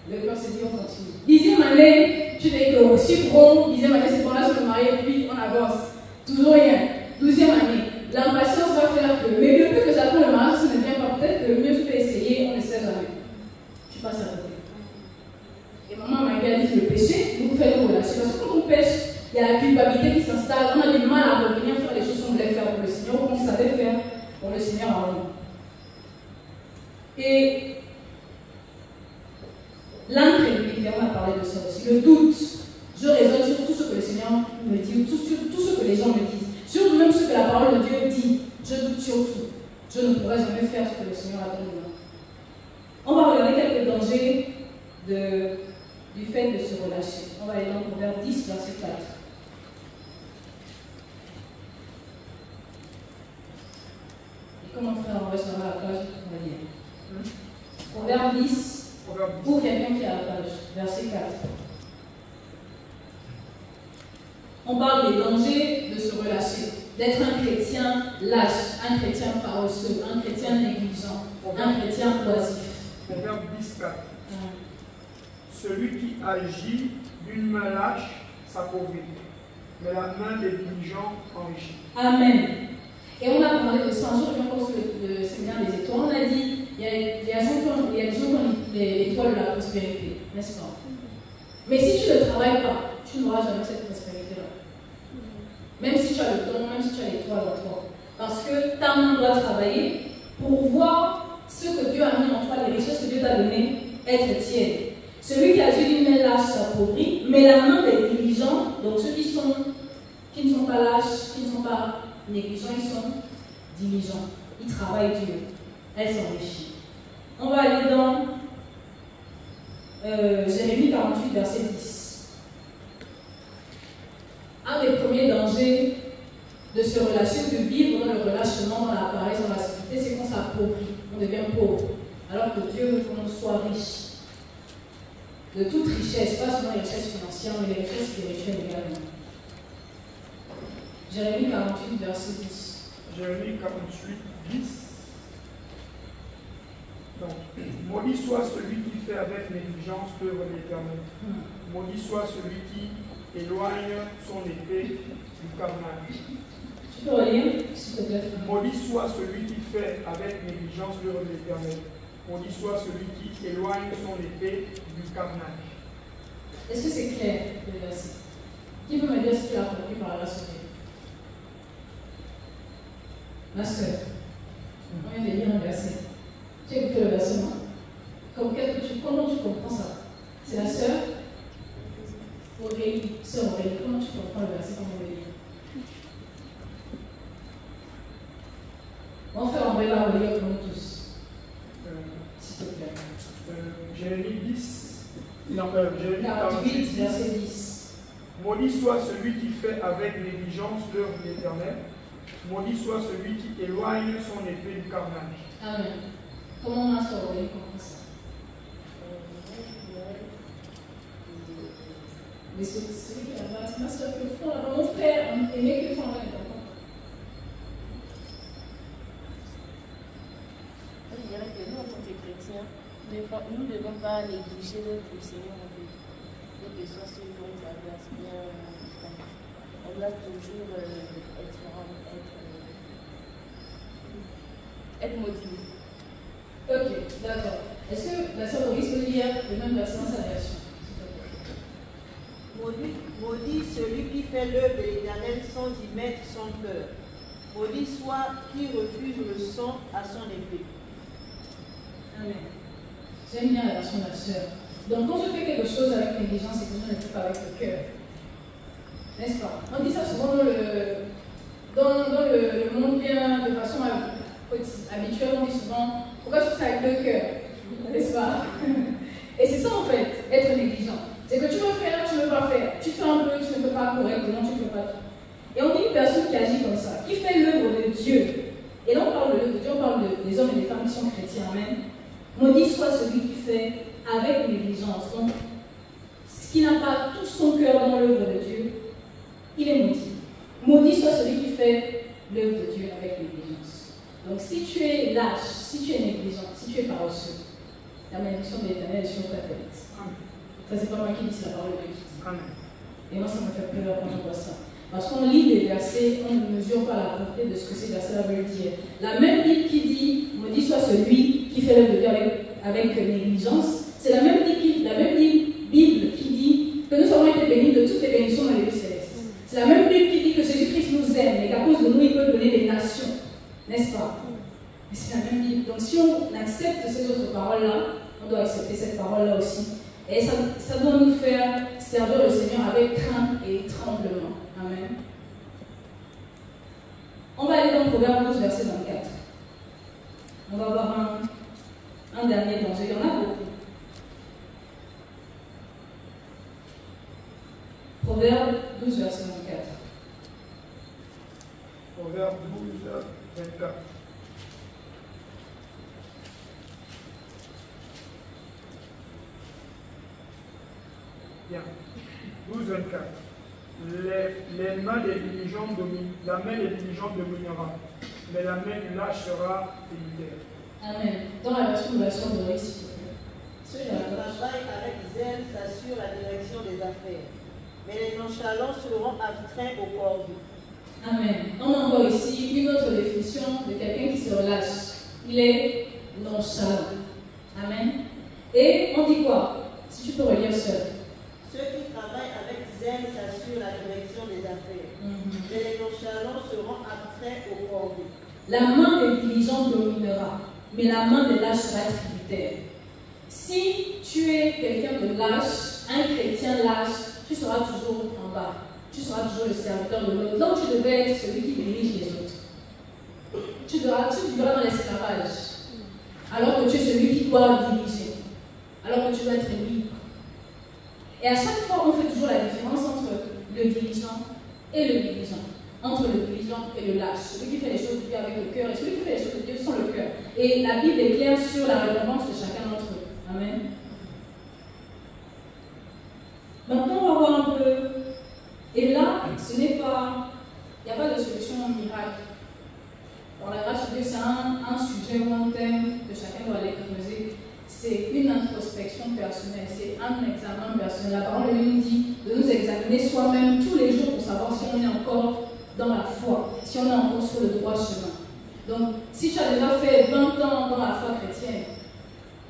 Le cœur s'est dit, on continue. Dixième année, tu dis que suivrons. Dixième année, c'est bon, là, je me marie et puis on avance. Toujours rien. 12e année, l'impatience va faire que. Mais le peu que j'attends le mariage, ce ne vient pas. Peut-être que le mieux, je peux essayer, on ne sait jamais. Tu passes à côté. Et maman m'a dit que le péché nous fait nous relâcher. Parce que quand on pêche, il y a la culpabilité qui s'installe. On a du mal à revenir faire les choses qu'on voulait faire pour le Seigneur, ou qu'on savait faire pour le Seigneur avant. Et l'incrédulité, on a parlé de ça aussi. Le doute. Je raisonne sur tout ce que le Seigneur me dit, sur tout ce que les gens me disent, sur même ce que la parole de Dieu dit. Je doute sur tout. Je ne pourrai jamais faire ce que le Seigneur attend de moi. On va regarder quelques dangers du fait de se relâcher. On va aller dans Proverbe 10, verset 4. Et comme mon frère envoie sur la page, on va lire. Proverbe 10, pour quelqu'un qui est à la page, verset 4. On parle des dangers de se relâcher, d'être un chrétien lâche, un chrétien paresseux, un chrétien négligent, un chrétien oisif. Proverbe 10, 4. Celui qui agit d'une main lâche s'appauvrit, mais la main des diligents enrichit. Amen. Et on a parlé de ça un jour, je pense que le séminaire des étoiles, on a dit, il y a des gens qui ont l'étoile de la prospérité, n'est-ce pas? Mais si tu ne travailles pas, tu n'auras jamais cette prospérité-là. Même si tu as le don, même si tu as l'étoile en toi. Parce que ta main doit travailler pour voir ce que Dieu a mis en toi, les richesses que Dieu t'a données, être tienne. Celui qui agit d'une main lâche s'appauvrit, mais la main des diligents, donc ceux qui ne sont pas lâches, qui ne sont pas négligents, ils sont diligents. Ils travaillent dur. Elle s'enrichit. On va aller dans Jérémie 48, verset 10. Un des premiers dangers de se relâcher, de vivre dans le relâchement, dans la paresse, dans la sécurité, c'est qu'on s'appauvrit, on devient pauvre. Alors que Dieu veut qu'on soit riche. De toute richesse, pas seulement les richesses financières, mais les richesses spirituelles également. Jérémie 48, verset 10. Jérémie 48, 10. Donc, maudit soit celui qui fait avec négligence l'œuvre de l'Éternel. Maudit soit celui qui éloigne son épée du carnage. Tu peux relire, s'il te plaît. Maudit soit celui qui fait avec négligence l'œuvre de l'Éternel. Maudit soit celui qui éloigne son épée du carnage. Est-ce que c'est clair, le verset? Qui peut me dire ce qu'il a compris par la grâce de Dieu? Ma soeur, on vient de lire un verset. Tu as écouté le verset, non? Comment tu comprends ça? C'est la sœur Aurélie. Sœur Aurélie, comment tu comprends le verset qu'on vient de lire? Mon frère, on va la relire comme nous tous. S'il te plaît. Jérémie 10. Non, Jérémie 48, verset 10. Maudit soit celui qui fait avec négligence l'œuvre de l'Éternel. Maudit soit celui qui éloigne son épée du carnage. Amen. Comment ma soeur Aurélie comprend ça? Mais c'est celui qui a ma soeur que le fond, mon frère, aimait que le fond, Je dirais que nous, en tant que chrétiens, nous ne devons pas négliger l'œuvre du Seigneur en fait. Quel que soit ce dont la grâce vient, on doit toujours être motivé. Ok, d'accord. Est-ce que la sœur Aurélie peut lire le même verset dans sa version? Maudit celui qui fait l'œuvre de l'Éternel sans y mettre son cœur. Maudit soit qui refuse le sang à son épée. Amen. J'aime bien la version de la sœur. Donc quand je fais quelque chose avec négligence, c'est que je ne le fais pas avec le cœur. N'est-ce pas? On dit ça souvent dans le monde bien, de façon habituelle, on dit souvent, pourquoi tu fais ça avec le cœur? N'est-ce pas? Et c'est ça en fait, être négligent. C'est que tu veux faire, tu ne veux pas faire. Tu fais un peu, tu ne fais pas correctement, tu ne fais pas tout. Et on dit une personne qui agit comme ça, qui fait l'œuvre de Dieu Dieu. Et là, on parle de l'œuvre de Dieu, on parle des hommes et des femmes qui sont chrétiens. Amen. Maudit soit celui qui fait avec négligence. Donc, qui n'a pas tout son cœur dans l'œuvre de Dieu, il est maudit. Maudit soit celui qui fait l'œuvre de Dieu avec négligence. Donc si tu es lâche, si tu es négligent, si tu es paresseux, la malédiction de l'Éternel est sur ta tête. Ça, c'est pas moi qui dis, c'est la parole de Dieu qui dit. Et moi, ça me fait peur quand je vois ça. Parce qu'on lit des versets, on ne mesure pas la portée de ce que ces versets veulent dire. La même Bible qui dit, maudit soit celui qui fait l'œuvre de Dieu avec négligence, c'est la même Bible qui dit que nous avons été bénis de toutes les bénédictions dans les lieux célestes. C'est la même Bible qui dit que Jésus-Christ nous aime et qu'à cause de nous, il peut donner des nations. N'est-ce pas? Mais c'est la même Bible. Donc si on accepte ces autres paroles-là, on doit accepter cette parole-là aussi. Et ça doit nous faire servir le Seigneur avec crainte et tremblement. Amen. On va aller dans Proverbe 12, verset 24. On va voir un dernier danger. Il y en a beaucoup. Proverbe 12, verset 24. Proverbe 12, 24. Bien. 12, 24. Les mains des diligents la main des diligents dominera, mais la main du lâche sera tributaire. Amen. Dans la version de Maurice, s'il te plaît. Ceux qui travaillent avec zèle s'assurent la direction des affaires, mais les nonchalants seront astreints au corps. Amen. On a encore ici une autre définition de quelqu'un qui se relâche. Il est nonchalant. Amen. Et on dit quoi? Si tu peux relire seul. Ceux qui travaillent avec zèle s'assurent la direction des affaires, mais les nonchalants seront astreints au corps. La main des diligents dominera, mais la main des lâches sera tributaire. Si tu es quelqu'un de lâche, un chrétien lâche, tu seras toujours en bas. Tu seras toujours le serviteur de l'autre. Donc tu devais être celui qui dirige les autres. Tu vivras dans l'esclavage. Alors que tu es celui qui doit diriger. Alors que tu dois être libre. Et à chaque fois, on fait toujours la différence entre le dirigeant et le négligent. Entre le dirigeant et le lâche. Celui qui fait les choses de Dieu avec le cœur et celui qui fait les choses de Dieu sans le cœur. Et la Bible est claire sur la récompense de chacun d'entre eux. Amen. Maintenant, on va voir un peu. Et là, ce n'est pas. Il n'y a pas de solution miracle. Par la grâce de Dieu, c'est un sujet ou un thème que chacun doit aller creuser. C'est une introspection personnelle, c'est un examen personnel. La parole de Dieu nous dit de nous examiner soi-même tous les jours pour savoir si on est encore dans la foi, si on est encore sur le droit chemin. Donc, si tu as déjà fait 20 ans dans la foi chrétienne,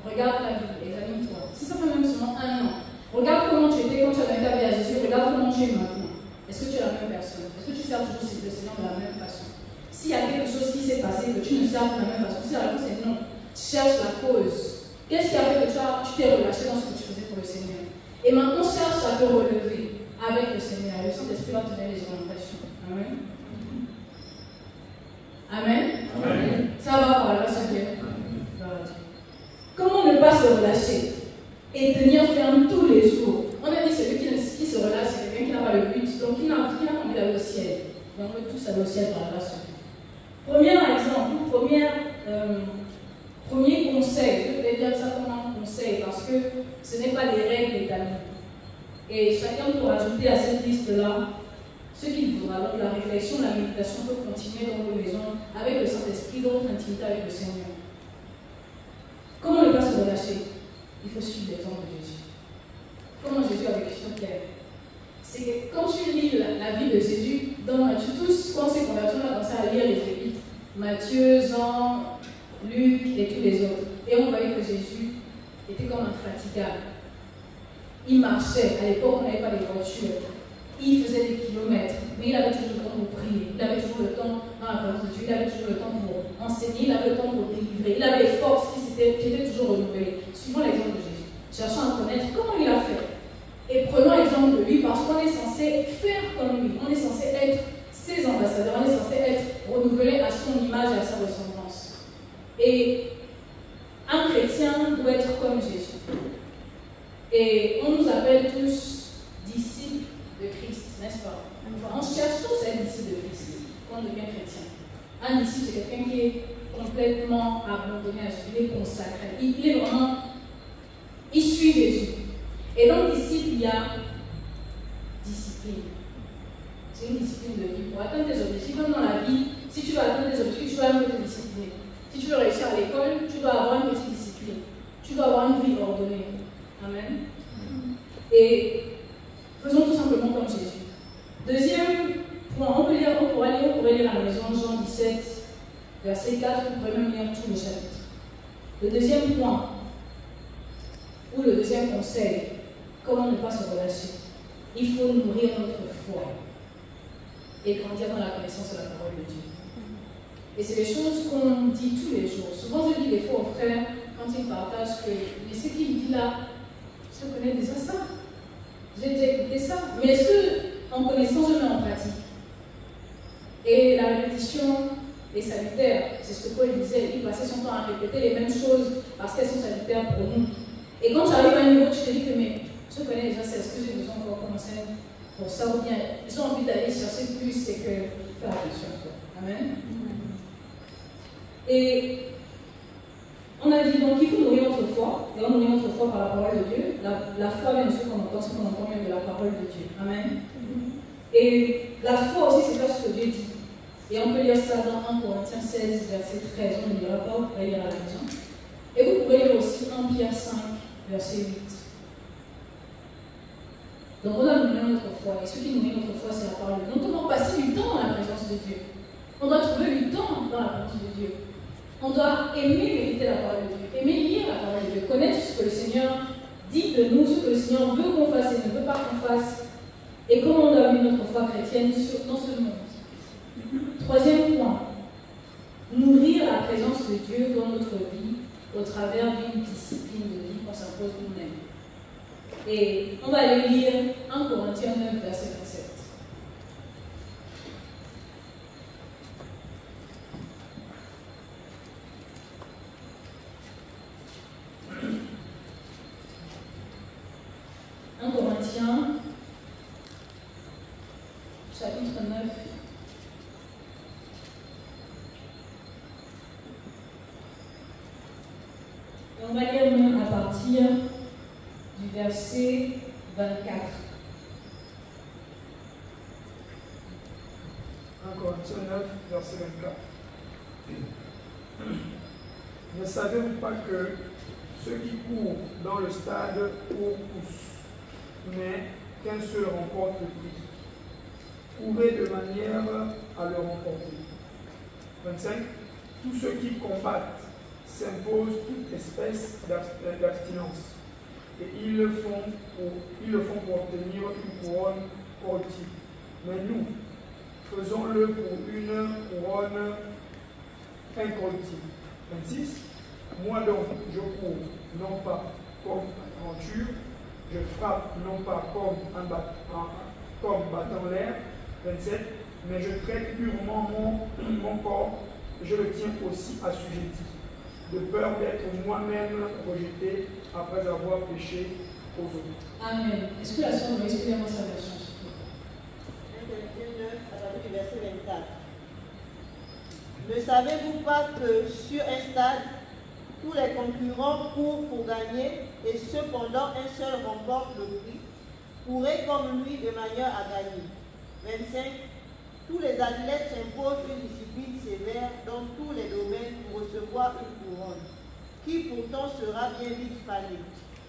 regarde ta vie, examine-toi. Si ça fait même seulement 1 an, regarde comment tu étais quand tu avais ta vie à Jésus, regarde comment tu es maintenant. Est-ce que tu es la même personne? Est-ce que tu sers toujours le Seigneur de la même façon? S'il y a quelque chose qui s'est passé que tu ne sers de la même façon, si la réponse est non, cherche la cause. Qu'est-ce qui a fait que tu t'es relâché dans ce que tu faisais pour le Seigneur? Et maintenant, cherche à te relever avec le Seigneur. Le Saint-Esprit va te donner les orientations. Amen. Amen. Amen. Ça va par la grâce de Dieu. Comment ne pas se relâcher et tenir ferme tous les jours? On a dit celui qui se relâche, c'est quelqu'un qui n'a pas le but, donc qui n'a pas envie d'aller au ciel. Et on veut tous aller au ciel par la grâce de Dieu. Premier exemple, premier conseil, je vais dire ça comme un conseil parce que ce n'est pas des règles établies. Et chacun peut ajouter à cette liste-là ce qu'il voudra. Donc la réflexion, la méditation peut continuer dans vos maisons avec le Saint-Esprit, dans votre intimité avec le Seigneur. Comment ne pas se relâcher? Il faut suivre l'exemple de Jésus. Comment Jésus avait sur terre? C'est que quand tu lis la vie de Jésus, dans Matthieu, tous, quand c'est convertis, on a commencé à lire les épîtres. Matthieu, Jean, Luc et tous les autres. Et on voyait que Jésus était comme infatigable. Il marchait. À l'époque, on n'avait pas de voitures. Il faisait des kilomètres. Mais il avait toujours le temps pour prier. Il avait toujours le temps dans la présence de Dieu. Il avait toujours le temps pour enseigner. Il avait le temps pour délivrer. Il avait les forces qui étaient toujours renouvelées. Suivons l'exemple de Jésus. Cherchons à connaître comment il a fait. Et prenons l'exemple de lui parce qu'on est censé faire comme lui. On est censé être ses ambassadeurs. On est censé être renouvelé à son image et à sa ressemblance. Et un chrétien doit être comme Jésus. Et on nous appelle tous disciples de Christ, n'est-ce pas? On cherche tous à être disciples de Christ quand on devient chrétien. Un disciple, c'est quelqu'un qui est complètement abandonné à Jésus, il est consacré. Il est vraiment, il suit Jésus. Et dans le disciple, il y a discipline. C'est une discipline de vie. Pour atteindre tes objectifs, même dans la vie, si tu veux atteindre tes objectifs, tu dois un peu te discipliner. Si tu veux réussir à l'école, tu dois avoir une petite discipline. Tu dois avoir une vie ordonnée. Amen. Et faisons tout simplement comme Jésus. Deuxième point, on pourrait lire à la maison Jean 17, verset 4, on pourrait même lire tout le chapitre. Le deuxième point, ou le deuxième conseil, comment ne pas se relâcher. Il faut nourrir notre foi et grandir dans la connaissance de la parole de Dieu. Et c'est des choses qu'on dit tous les jours. Souvent, je dis des fois aux frères, quand ils partagent que, mais ce qu'il dit là, je connais déjà ça. J'ai déjà écouté ça. Mais est-ce qu'en connaissant, je mets en pratique? Et la répétition est salutaire. C'est ce que Paul disait. Il passait son temps à répéter les mêmes choses parce qu'elles sont salutaires pour nous. Et quand tu arrives à un niveau, tu te dis que, mais je connais déjà, c'est ce que j'ai besoin encore qu'on enseigne pour ça, ou bien j'ai envie d'aller chercher plus, c'est que faire attention. Amen. Et on a dit donc qu'il faut nourrir notre foi, et on nourrit notre foi par la parole de Dieu. La foi vient de ce qu'on entend, ce qu'on entend vient de la parole de Dieu. Amen. Et la foi aussi, c'est faire ce que Dieu dit. Et on peut lire ça dans 1 Corinthiens 16, verset 13. On ne lira pas, vous pouvez lire à la maison. Et vous pouvez lire aussi 1 Pierre 5, verset 8. Donc on doit nourrir notre foi. Et ce qui nourrit notre foi, c'est la parole de Dieu. Donc on doit passer du temps dans la présence de Dieu. On doit trouver du temps dans la présence de Dieu. On doit aimer méditer la parole de Dieu, aimer lire la parole de Dieu, connaître ce que le Seigneur dit de nous, ce que le Seigneur veut qu'on fasse et ne veut pas qu'on fasse, et comment on doit vivre notre foi chrétienne dans ce monde. Troisième point, nourrir la présence de Dieu dans notre vie au travers d'une discipline de vie qu'on s'impose nous-mêmes. Et on va aller lire 1 Corinthiens 9, verset 27. Corinthiens, chapitre 9. Et on va lire même à partir du verset 24. 1 Corinthiens 9, verset 24. Ne savez-vous pas que ceux qui courent dans le stade courent tous, mais qu'un seul remporte le prix? Courez de manière à le remporter. 25. Tous ceux qui combattent s'imposent toute espèce d'abstinence, et ils le font pour obtenir une couronne corruptible. Mais nous, faisons-le pour une couronne incorruptible. 26. Moi donc, je cours, non pas comme aventure, je frappe non pas comme battant l'air. 27. Mais je traite purement mon corps, je le tiens aussi assujetti, de peur d'être moi-même rejeté après avoir péché aux autres. Amen. Est-ce que la sœur Moïse peut lire sa version? 1 Corinthiens 9, à partir du verset 24. Ne savez-vous pas que sur un stade, tous les concurrents courent pour gagner et cependant un seul remporte le prix? Courez comme lui de manière à gagner. 25. Tous les athlètes s'imposent une discipline sévère dans tous les domaines pour recevoir une couronne, qui pourtant sera bien vite fanée,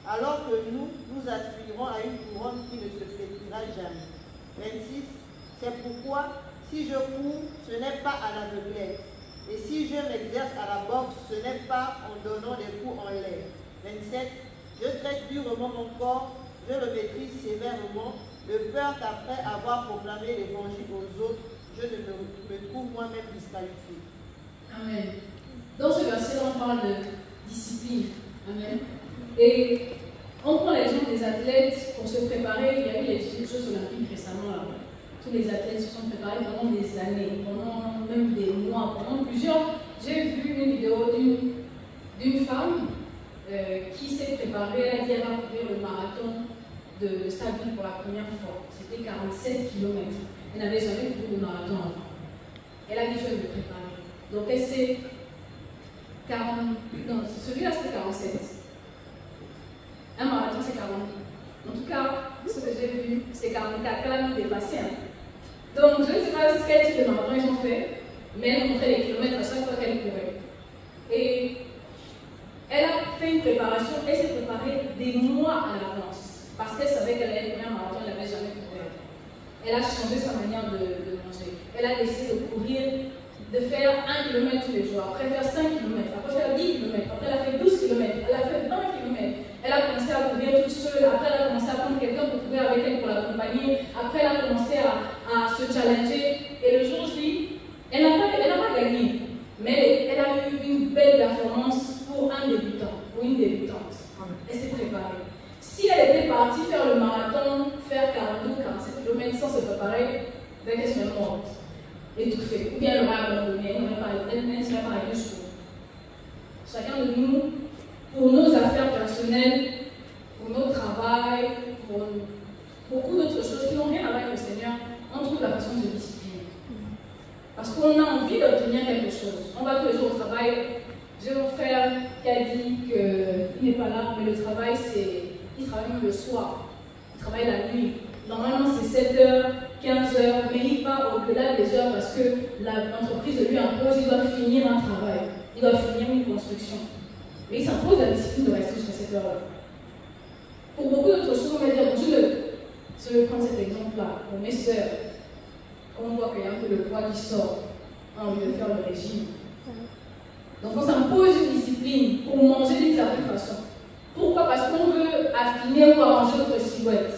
alors que nous aspirons à une couronne qui ne se flétrira jamais. 26. C'est pourquoi, si je cours, ce n'est pas à l'aveuglette, et si je m'exerce à la boxe, ce n'est pas en donnant des coups en l'air. 27. Je traite durement mon corps, je le maîtrise sévèrement, de peur qu'après avoir proclamé l'évangile aux autres, je ne me trouve moi-même disqualifié. Amen. Dans ce verset, on parle de discipline. Amen. Et on prend l'exemple des athlètes pour se préparer. Il y a eu les Jeux olympiques récemment là-bas. Tous les athlètes se sont préparés pendant des années, pendant même des mois, pendant plusieurs. J'ai vu une vidéo d'une femme qui s'est préparée. Elle a dit qu'elle va courir le marathon de sa vie pour la première fois. C'était 47 km. Elle n'avait jamais couru de marathon avant. Elle a dit je vais me préparer. Donc elle c'est 40, non, celui-là c'est 47. Un marathon c'est 40. En tout cas, ce que j'ai vu, c'est 44. Elle a même dépassé. Donc je ne sais pas quel type de marathon ils ont fait, mais elle montrait les kilomètres à chaque fois qu'elle courait. Et elle a fait une préparation, elle s'est préparée des mois à l'avance, parce qu'elle savait qu'elle allait courir un marathon, elle n'avait jamais couru. Elle a changé sa manière de manger. Elle a décidé de courir, de faire 1 km tous les jours, après faire 5 km, après faire 10 km, après elle a fait 12 km, elle a fait 20 km. Elle a commencé à courir toute seule, après elle a commencé à prendre quelqu'un pour courir avec elle pour l'accompagner, après elle a commencé à se challenger. Et le jour J, elle n'a pas gagné, mais elle a eu une belle performance pour un débutant, pour une débutante. Elle s'est préparée. Si elle était partie faire le marathon, faire 42, 47 km sans se préparer, elle serait morte, étouffée. Ou bien elle aurait abandonné, elle ne serait pas arrivée jusqu'au bout. Chacun de nous, pour nos affaires personnelles, pour notre travail, pour beaucoup d'autres choses qui n'ont rien à voir avec le Seigneur, on trouve la façon de se discipliner. Parce qu'on a envie d'obtenir quelque chose. On va tous les jours au travail. J'ai mon frère qui a dit qu'il n'est pas là, mais le travail, il travaille même le soir. Il travaille la nuit. Normalement, c'est 7h, 15h, mais il va au-delà des heures parce que l'entreprise lui impose, il doit finir un travail. Il doit finir une construction. Mais il s'impose la discipline de rester jusqu'à cette heure-là. Pour beaucoup d'autres choses, on va dire, je vais prendre cet exemple-là. Pour mes sœurs, on voit qu'il y a un peu le poids qui sort, on a envie de faire le régime. Donc on s'impose une discipline pour manger d'une certaine façon. Pourquoi? Parce qu'on veut affiner ou arranger notre silhouette.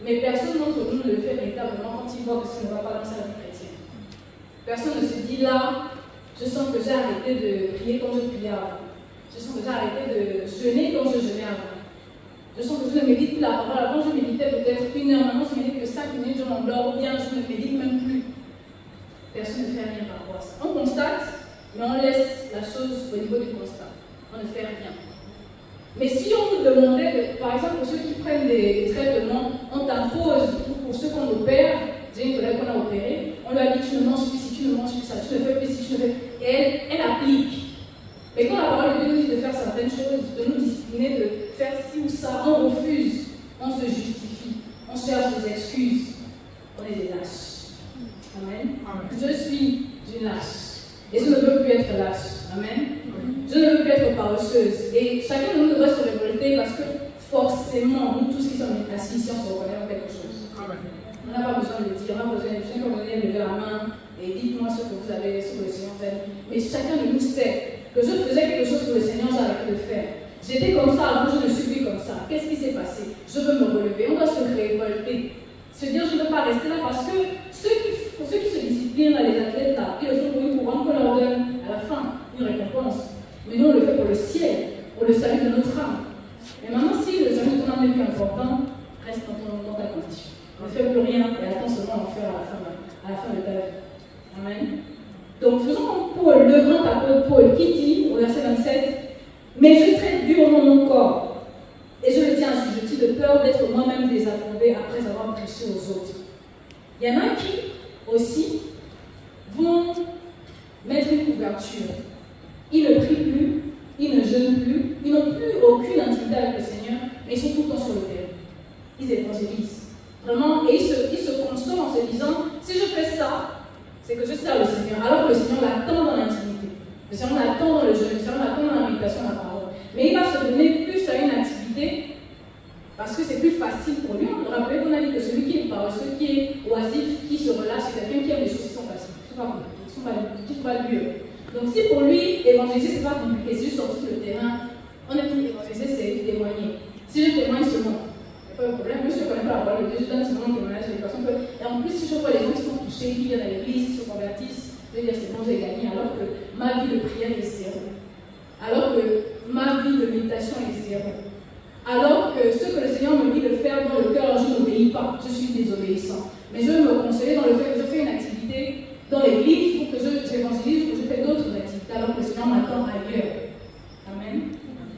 Mais personne d'entre nous ne le fait véritablement quand il voit que ça ne va pas dans sa vie chrétienne. Personne ne se dit là, je sens que j'ai arrêté de prier comme je priais avant. Je sens que j'ai arrêté de jeûner comme je jeûnais avant. Je sens que je ne médite plus la parole. Avant, je méditais peut-être 1 heure. Maintenant, je médite que 5 minutes, je m'endors, ou bien je ne médite même plus. Personne ne fait rien par rapport à ça. On constate, mais on laisse la chose au niveau du constat. On ne fait rien. Mais si on nous demandait, par exemple, pour ceux qui prennent des traitements, on t'impose, ou pour ceux qu'on opère, j'ai une collègue qu'on a opérée, on lui a dit tu ne manges plus si tu ne manges plus ça, tu ne fais plus si tu ne fais. Et elle applique. Mais quand la parole de Dieu nous dit de faire certaines choses, de nous discipliner, de faire ci ou ça, on refuse, on se justifie, on cherche des excuses, on est des lâches. Amen. Je suis une lâche. Et je ne veux plus être lâche. Amen. Je ne veux plus être paresseuse. Et chacun de nous devrait se révolter parce que forcément, nous tous qui sommes assis ici, on se reconnaît dans quelque chose. On n'a pas besoin de le dire, on n'a pas besoin de dire, on va lever la main et dites-moi ce que vous avez sur le Seigneur. Mais chacun de nous sait que je faisais quelque chose pour le Seigneur, j'ai arrêté de faire. J'étais comme ça avant, je ne suis plus comme ça. Qu'est-ce qui s'est passé? Je veux me relever. On doit se révolter. Se dire, je ne veux pas rester là parce que pour ceux qui se disciplinent, là, les athlètes, là, ils le font pour une couronne qu'on leur donne à la fin, une récompense. Mais nous, on le fait pour le ciel, pour le salut de notre âme. Et maintenant, si le salut de ton âme est plus important, reste dans ta condition. Ne fais plus rien et attends seulement l'enfer à la fin de ta vie. Amen. Donc, faisons comme Paul, le grand apôtre Paul, qui dit, au verset 27, « Mais je traite durement mon corps, et je le tiens assujetti de peur d'être moi-même désapprouvé après avoir prêché aux autres. » Il y en a qui, aussi, vont mettre une couverture. Ils ne prient plus, ils ne jeûnent plus, ils n'ont plus aucune intimité avec le Seigneur, mais ils sont tout le temps sur le terrain. Ils évangélisent. Vraiment, et ils se consolent en se disant, si je fais ça, c'est que je sers le Seigneur, alors que le Seigneur l'attend dans l'intimité. Le Seigneur l'attend dans le jeûne, le Seigneur l'attend dans la méditation, dans la parole. Mais il va se donner plus à une activité parce que c'est plus facile pour lui. Rappelez qu'on a dit que celui qui est paresseux, qui est oisif, qui se relâche, c'est quelqu'un qui aime des choses qui sont faciles, qui ne sont pas dures. Donc si pour lui, évangéliser, c'est pas compliqué, c'est juste sortir sur le terrain. On a dit évangéliser, c'est témoigner. Si je témoigne seulement, il n'y a pas de problème. Moi, je ne connais pas la parole de Dieu, je donne seulement un témoignage de personnes. Et en plus, si je vois les gens qui sont touchés, qui viennent à l'église, qui se convertissent, je vais dire c'est bon, j'ai gagné, alors que ma vie de prière est zéro. Alors que ma vie de méditation est zéro. Alors que ce que le Seigneur me dit de faire dans le cœur, je n'obéis pas, je suis désobéissant. Mais je veux me consoler dans le fait que je fais une activité dans l'église pour que j'évangélise ou que je fais d'autres activités alors que le Seigneur m'attend ailleurs. Amen.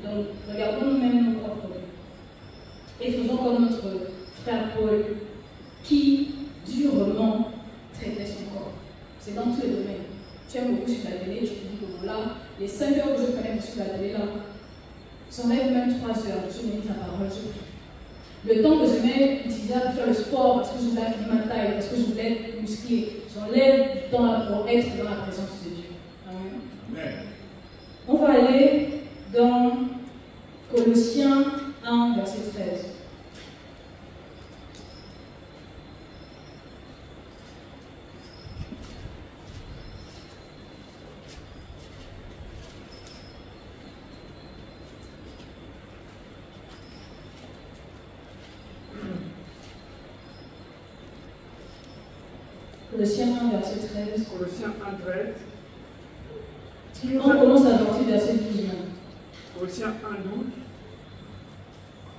Donc, regardons nous-mêmes nos propres vies. Et faisons comme notre frère Paul qui durement traitait son corps. C'est dans tous les domaines. Tu aimes beaucoup sur ta vie. là, les 5 heures que je connais sur la télé là, j'enlève même 3 heures, je médite la parole, je prie. Le temps que je vais utiliser pour faire le sport, parce que je voulais affiner ma taille, parce que je voulais être musclé, j'enlève du temps pour être dans la présence de Dieu. Amen. On va aller dans Colossiens 1, verset 13. Colossiens 1, verset 13. Colossiens 1, 13. On commence à partir du verset 12. Colossiens 1, 12.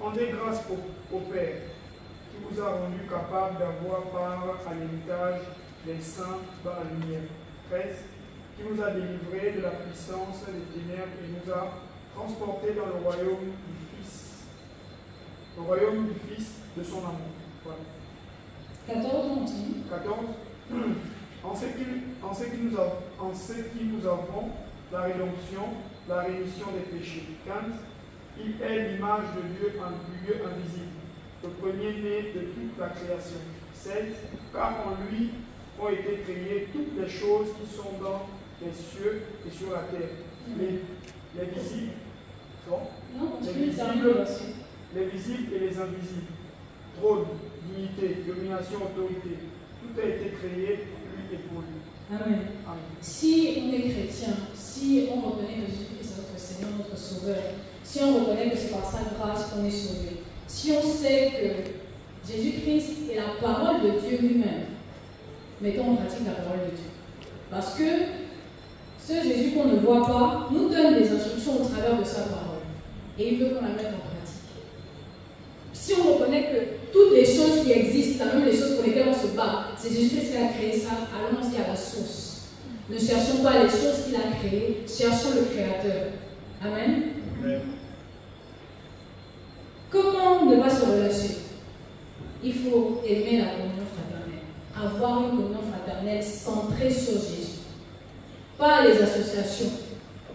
Rendez grâce au Père qui vous a rendu capable d'avoir part à l'héritage des saints dans la lumière. 13. Qui vous a délivré de la puissance des ténèbres et nous a transportés dans le royaume du Fils. Le royaume du Fils de son amour. Voilà. 14, on dit. 14. En ce qui nous avons la rédemption, la rémission des péchés. 15. Il est l'image de Dieu en lieu invisible, le premier-né de toute la création. 7. Car en lui ont été créées toutes les choses qui sont dans les cieux et sur la terre. Les visibles, les visibles et les invisibles. Trône, dignité, domination, autorité. Tout a été créé pour lui et pour lui. Amen. Amen. Si on est chrétien, si on reconnaît que Jésus-Christ est notre Seigneur, notre Sauveur, si on reconnaît que c'est par sa grâce qu'on est sauvé, si on sait que Jésus-Christ est la parole de Dieu lui-même, mettons en pratique la parole de Dieu. Parce que ce Jésus qu'on ne voit pas nous donne des instructions au travers de sa parole. Et il veut qu'on la mette en pratique. Si on reconnaît que toutes les choses qui existent, même les choses pour lesquelles on se bat, c'est Jésus-Christ qui a créé ça, allons-y à la source. Ne cherchons pas les choses qu'il a créées, cherchons le Créateur. Amen. Amen. Comment ne pas se relâcher? Il faut aimer la communion fraternelle, avoir une communion fraternelle centrée sur Jésus. Pas les associations,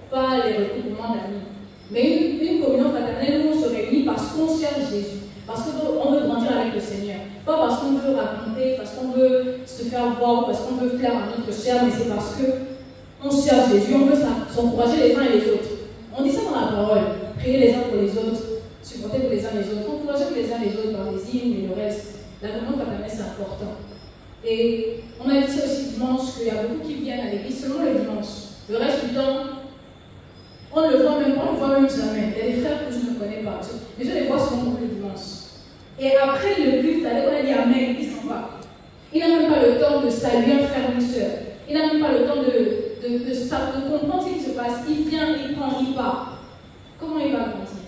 pas les regroupements d'amis, mais une communion fraternelle où on se réunit parce qu'on cherche Jésus. Parce qu'on veut grandir avec le Seigneur. Pas parce qu'on veut raconter, parce qu'on veut se faire voir, parce qu'on veut plaire à notre chair, mais c'est parce qu'on cherche Jésus, on veut s'encourager les uns et les autres. On dit ça dans la parole. Prier les uns pour les autres, supporter pour les uns les autres, encourager les uns les autres par les hymnes et le reste. La communion fraternelle, c'est important. Et on a dit ça aussi dimanche, qu'il y a beaucoup qui viennent à l'église seulement le dimanche. Le reste du temps, on ne le voit même jamais. Il y a des frères que je ne connais pas. Mais je les vois souvent le dimanche. Et après le culte, on a dit Amen, il s'en va. Il n'a même pas le temps de saluer un frère ou une soeur. Il n'a même pas le temps de comprendre ce qui se passe. Il vient, il prend, il part. Comment il va grandir?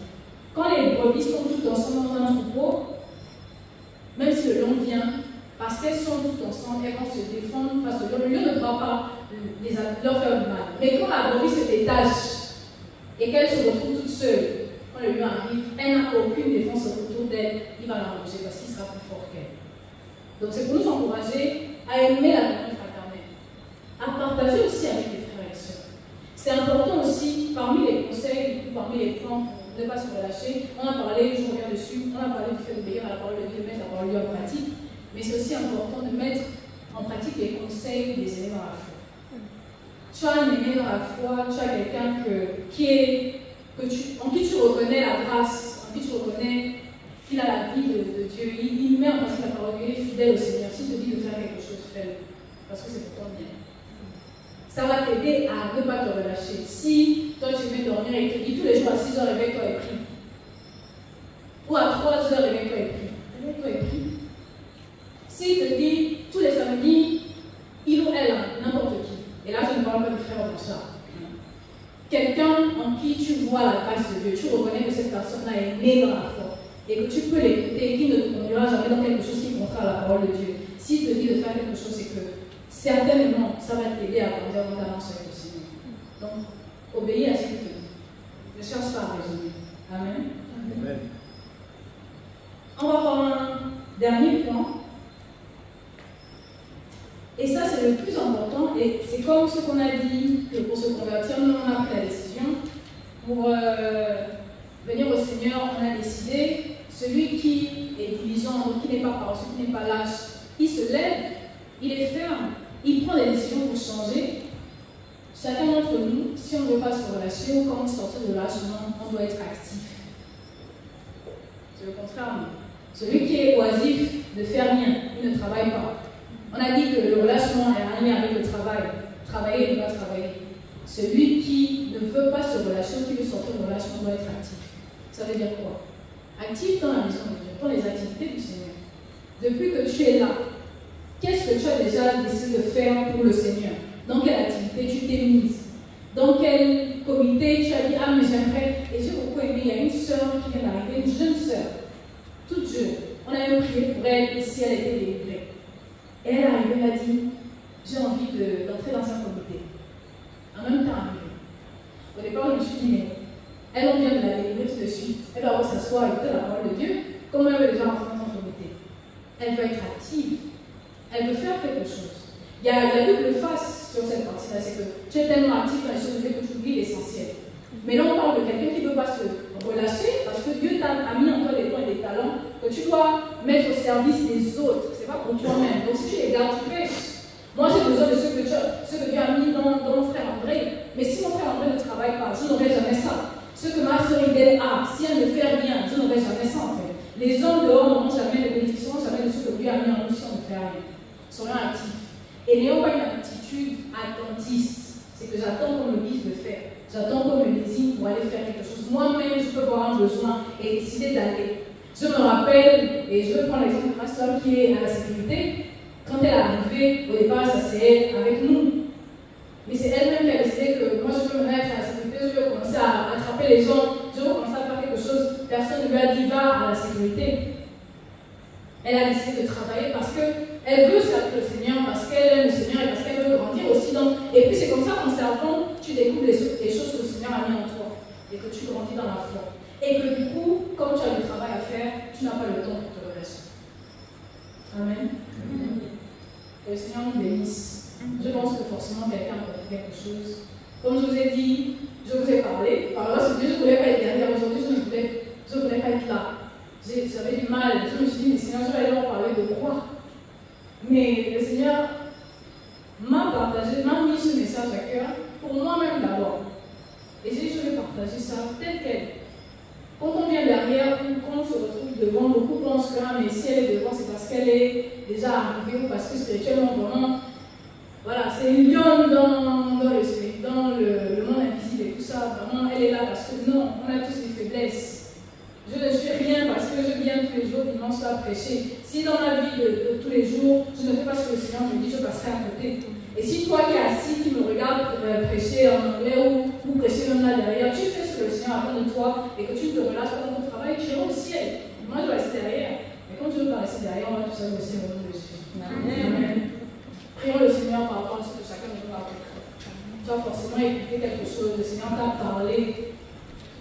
Quand les brebis sont toutes ensemble dans un troupeau, même si le lion vient, parce qu'elles sont toutes ensemble, elles vont se défendre face au lion. Le lion ne doit pas leur faire du mal. Mais quand la brebis se détache et qu'elle se retrouve toute seule, quand le lion arrive, elle n'a aucune défense autour d'elle, il va la manger parce qu'il sera plus fort qu'elle. Donc c'est pour nous encourager à aimer la communion fraternelle, à partager aussi avec les frères et sœurs. C'est important aussi, parmi les conseils, parmi les plans pour ne pas se relâcher, on a parlé, je reviens dessus, on a parlé du fait d'obéir à la parole de Dieu, de mettre la parole de Dieu en pratique, mais c'est aussi important de mettre en pratique les conseils des aînés dans la foi. Tu as un aîné dans la foi, tu as quelqu'un en qui tu reconnais la grâce, en qui tu reconnais qu'il a la vie de Dieu, il met en pratique la parole, il est fidèle au Seigneur. S'il te dit de faire quelque chose, fais-le, parce que c'est pour ton bien. Ça va t'aider à ne pas te relâcher. Si toi tu veux dormir et il te dit tous les jours à 6 h réveille-toi et prie, ou à 3 h réveille-toi et prie, réveille-toi et prie. S'il te dit tous les samedis, il ou elle, n'importe qui, et là je ne parle pas de frère dans ça, quelqu'un en qui tu vois la grâce de Dieu, tu reconnais que cette personne-là est née dans la foi et que tu peux l'écouter et qui ne te conduira jamais dans quelque chose qui est contraire à la parole de Dieu. S'il te dit de faire quelque chose, c'est que certainement ça va t'aider à grandir dans ta marche avec le Seigneur. Donc, obéis à ce qu'il te dit. Ne cherche pas à raisonner. Amen. Amen. On va voir un dernier point. Et ça, c'est le plus important. Et c'est comme ce qu'on a dit que pour se convertir, nous, on a négligent, donc qui n'est pas paresseux, qui n'est pas lâche, il se lève, il est ferme, il prend des décisions pour changer. Chacun d'entre nous, si on ne veut pas se relâcher ou quand on sortir de lâchement, on doit être actif. C'est le contraire. Celui qui est oisif ne fait rien, il ne travaille pas. On a dit que le relâchement est en lien avec le travail. Travailler et ne pas travailler. Celui qui ne veut pas se relâcher ou qui veut sortir du relâchement doit être actif. Ça veut dire quoi? Actif dans la maison de Dieu, dans les activités du Seigneur. Depuis que tu es là, qu'est-ce que tu as déjà décidé de faire pour le Seigneur? Dans quelle activité tu t'es mise? Dans quel comité tu as dit, ah mais j'aimerais, et j'ai beaucoup aimé, il y a une sœur qui vient d'arriver, une jeune sœur, toute jeune. On a même prié pour elle, et si elle était délivrée. Et elle est arrivée, elle a dit, j'ai envie d'entrer dans un comité. En même temps, au départ, je me suis dit, mais elle, on vient de la délivrer tout de suite. Elle doit s'asseoir et écouter la parole de Dieu. Comment elle veut déjà rentrer dans un comité? Elle veut être active. Elle veut faire quelque chose. Il y a double face sur cette partie-là, c'est que tu es tellement actif dans les choses de Dieu que tu oublies l'essentiel. Mais là, on parle de quelqu'un qui ne veut pas se relâcher parce que Dieu t'a mis en toi des dons et des talents que tu dois mettre au service des autres. Ce n'est pas pour toi-même. Donc, si tu les gardes, tu pêches. Moi, j'ai besoin de ce que Dieu a mis dans mon frère André. Mais si mon frère André ne travaille pas, je n'aurai jamais ça. Ce que ma soeur Idèle a, si elle ne fait rien, je n'aurai jamais ça en fait. Les hommes dehors n'auront jamais, ne bénéficieront jamais de ce que Dieu a mis en nous si on ne fait rien. Soyons actifs. Et n'ayons pas une attitude attentiste. C'est que j'attends qu'on me dise de faire. J'attends qu'on me désigne pour aller faire quelque chose. Moi-même, je peux avoir un besoin et décider d'aller. Je me rappelle, et je vais prendre l'exemple de ma soeur qui est à la sécurité. Quand elle est arrivée, au départ, elle s'asseyait avec nous. Mais c'est elle-même qui a décidé que moi, je veux me mettre à la sécurité, je veux commencer à attraper les gens, je veux commencer à faire quelque chose. Personne ne lui a dit, va à la sécurité. Elle a décidé de travailler parce qu'elle veut servir le Seigneur, parce qu'elle aime le Seigneur et parce qu'elle veut grandir aussi. Et puis c'est comme ça qu'en servant, tu découvres les choses que le Seigneur a mis en toi et que tu grandis dans la foi. Et que du coup, comme tu as du travail à faire, tu n'as pas le temps pour te relâcher. Amen. Que le Seigneur nous bénisse. Je pense que forcément quelqu'un a compris quelque chose. Comme je vous ai dit, je vous ai parlé. Par là, je ne voulais pas être derrière. Aujourd'hui, je ne voulais pas être là. J'avais du mal. Je me suis dit, mais Seigneur, je vais leur parler de quoi? Mais le Seigneur m'a partagé, m'a mis ce message à cœur pour moi-même d'abord. Et j'ai dit, je vais partager ça tel quel. Quand on vient derrière ou quand on se retrouve devant, beaucoup pensent que mais si elle est devant, c'est parce qu'elle est déjà arrivée ou parce que spirituellement, vraiment, voilà, c'est une lionne dans le monde invisible et tout ça. Vraiment, elle est là parce que non, on a tous des faiblesses. Je ne suis rien parce que je viens tous les jours dimanche à prêcher. Si dans ma vie de tous les jours, je ne fais pas ce que le Seigneur me dit, je passerai à côté. Et si toi qui es assis, qui me regardes prêcher en anglais ou prêcher même là derrière, tu fais ce que le Seigneur attend de toi et que tu te relâches dans ton travail, tu iras au ciel. Moi, je vais rester derrière. Mais quand tu ne veux pas rester derrière, on va tout ça aussi au nom de Jésus. Amen. Prions le Seigneur par rapport à ce que chacun de nous a fait. Tu as forcément écouté quelque chose, le Seigneur t'a parlé.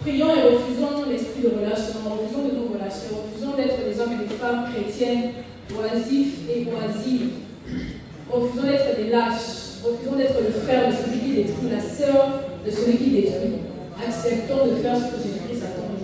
Prions et refusons l'esprit de relâchement, refusons de nous relâcher, refusons d'être des hommes et des femmes chrétiennes, oisifs et oisives. Refusons d'être des lâches, refusons d'être le frère de celui qui détruit, la sœur de celui qui détruit. Acceptons de faire ce que Jésus-Christ attend.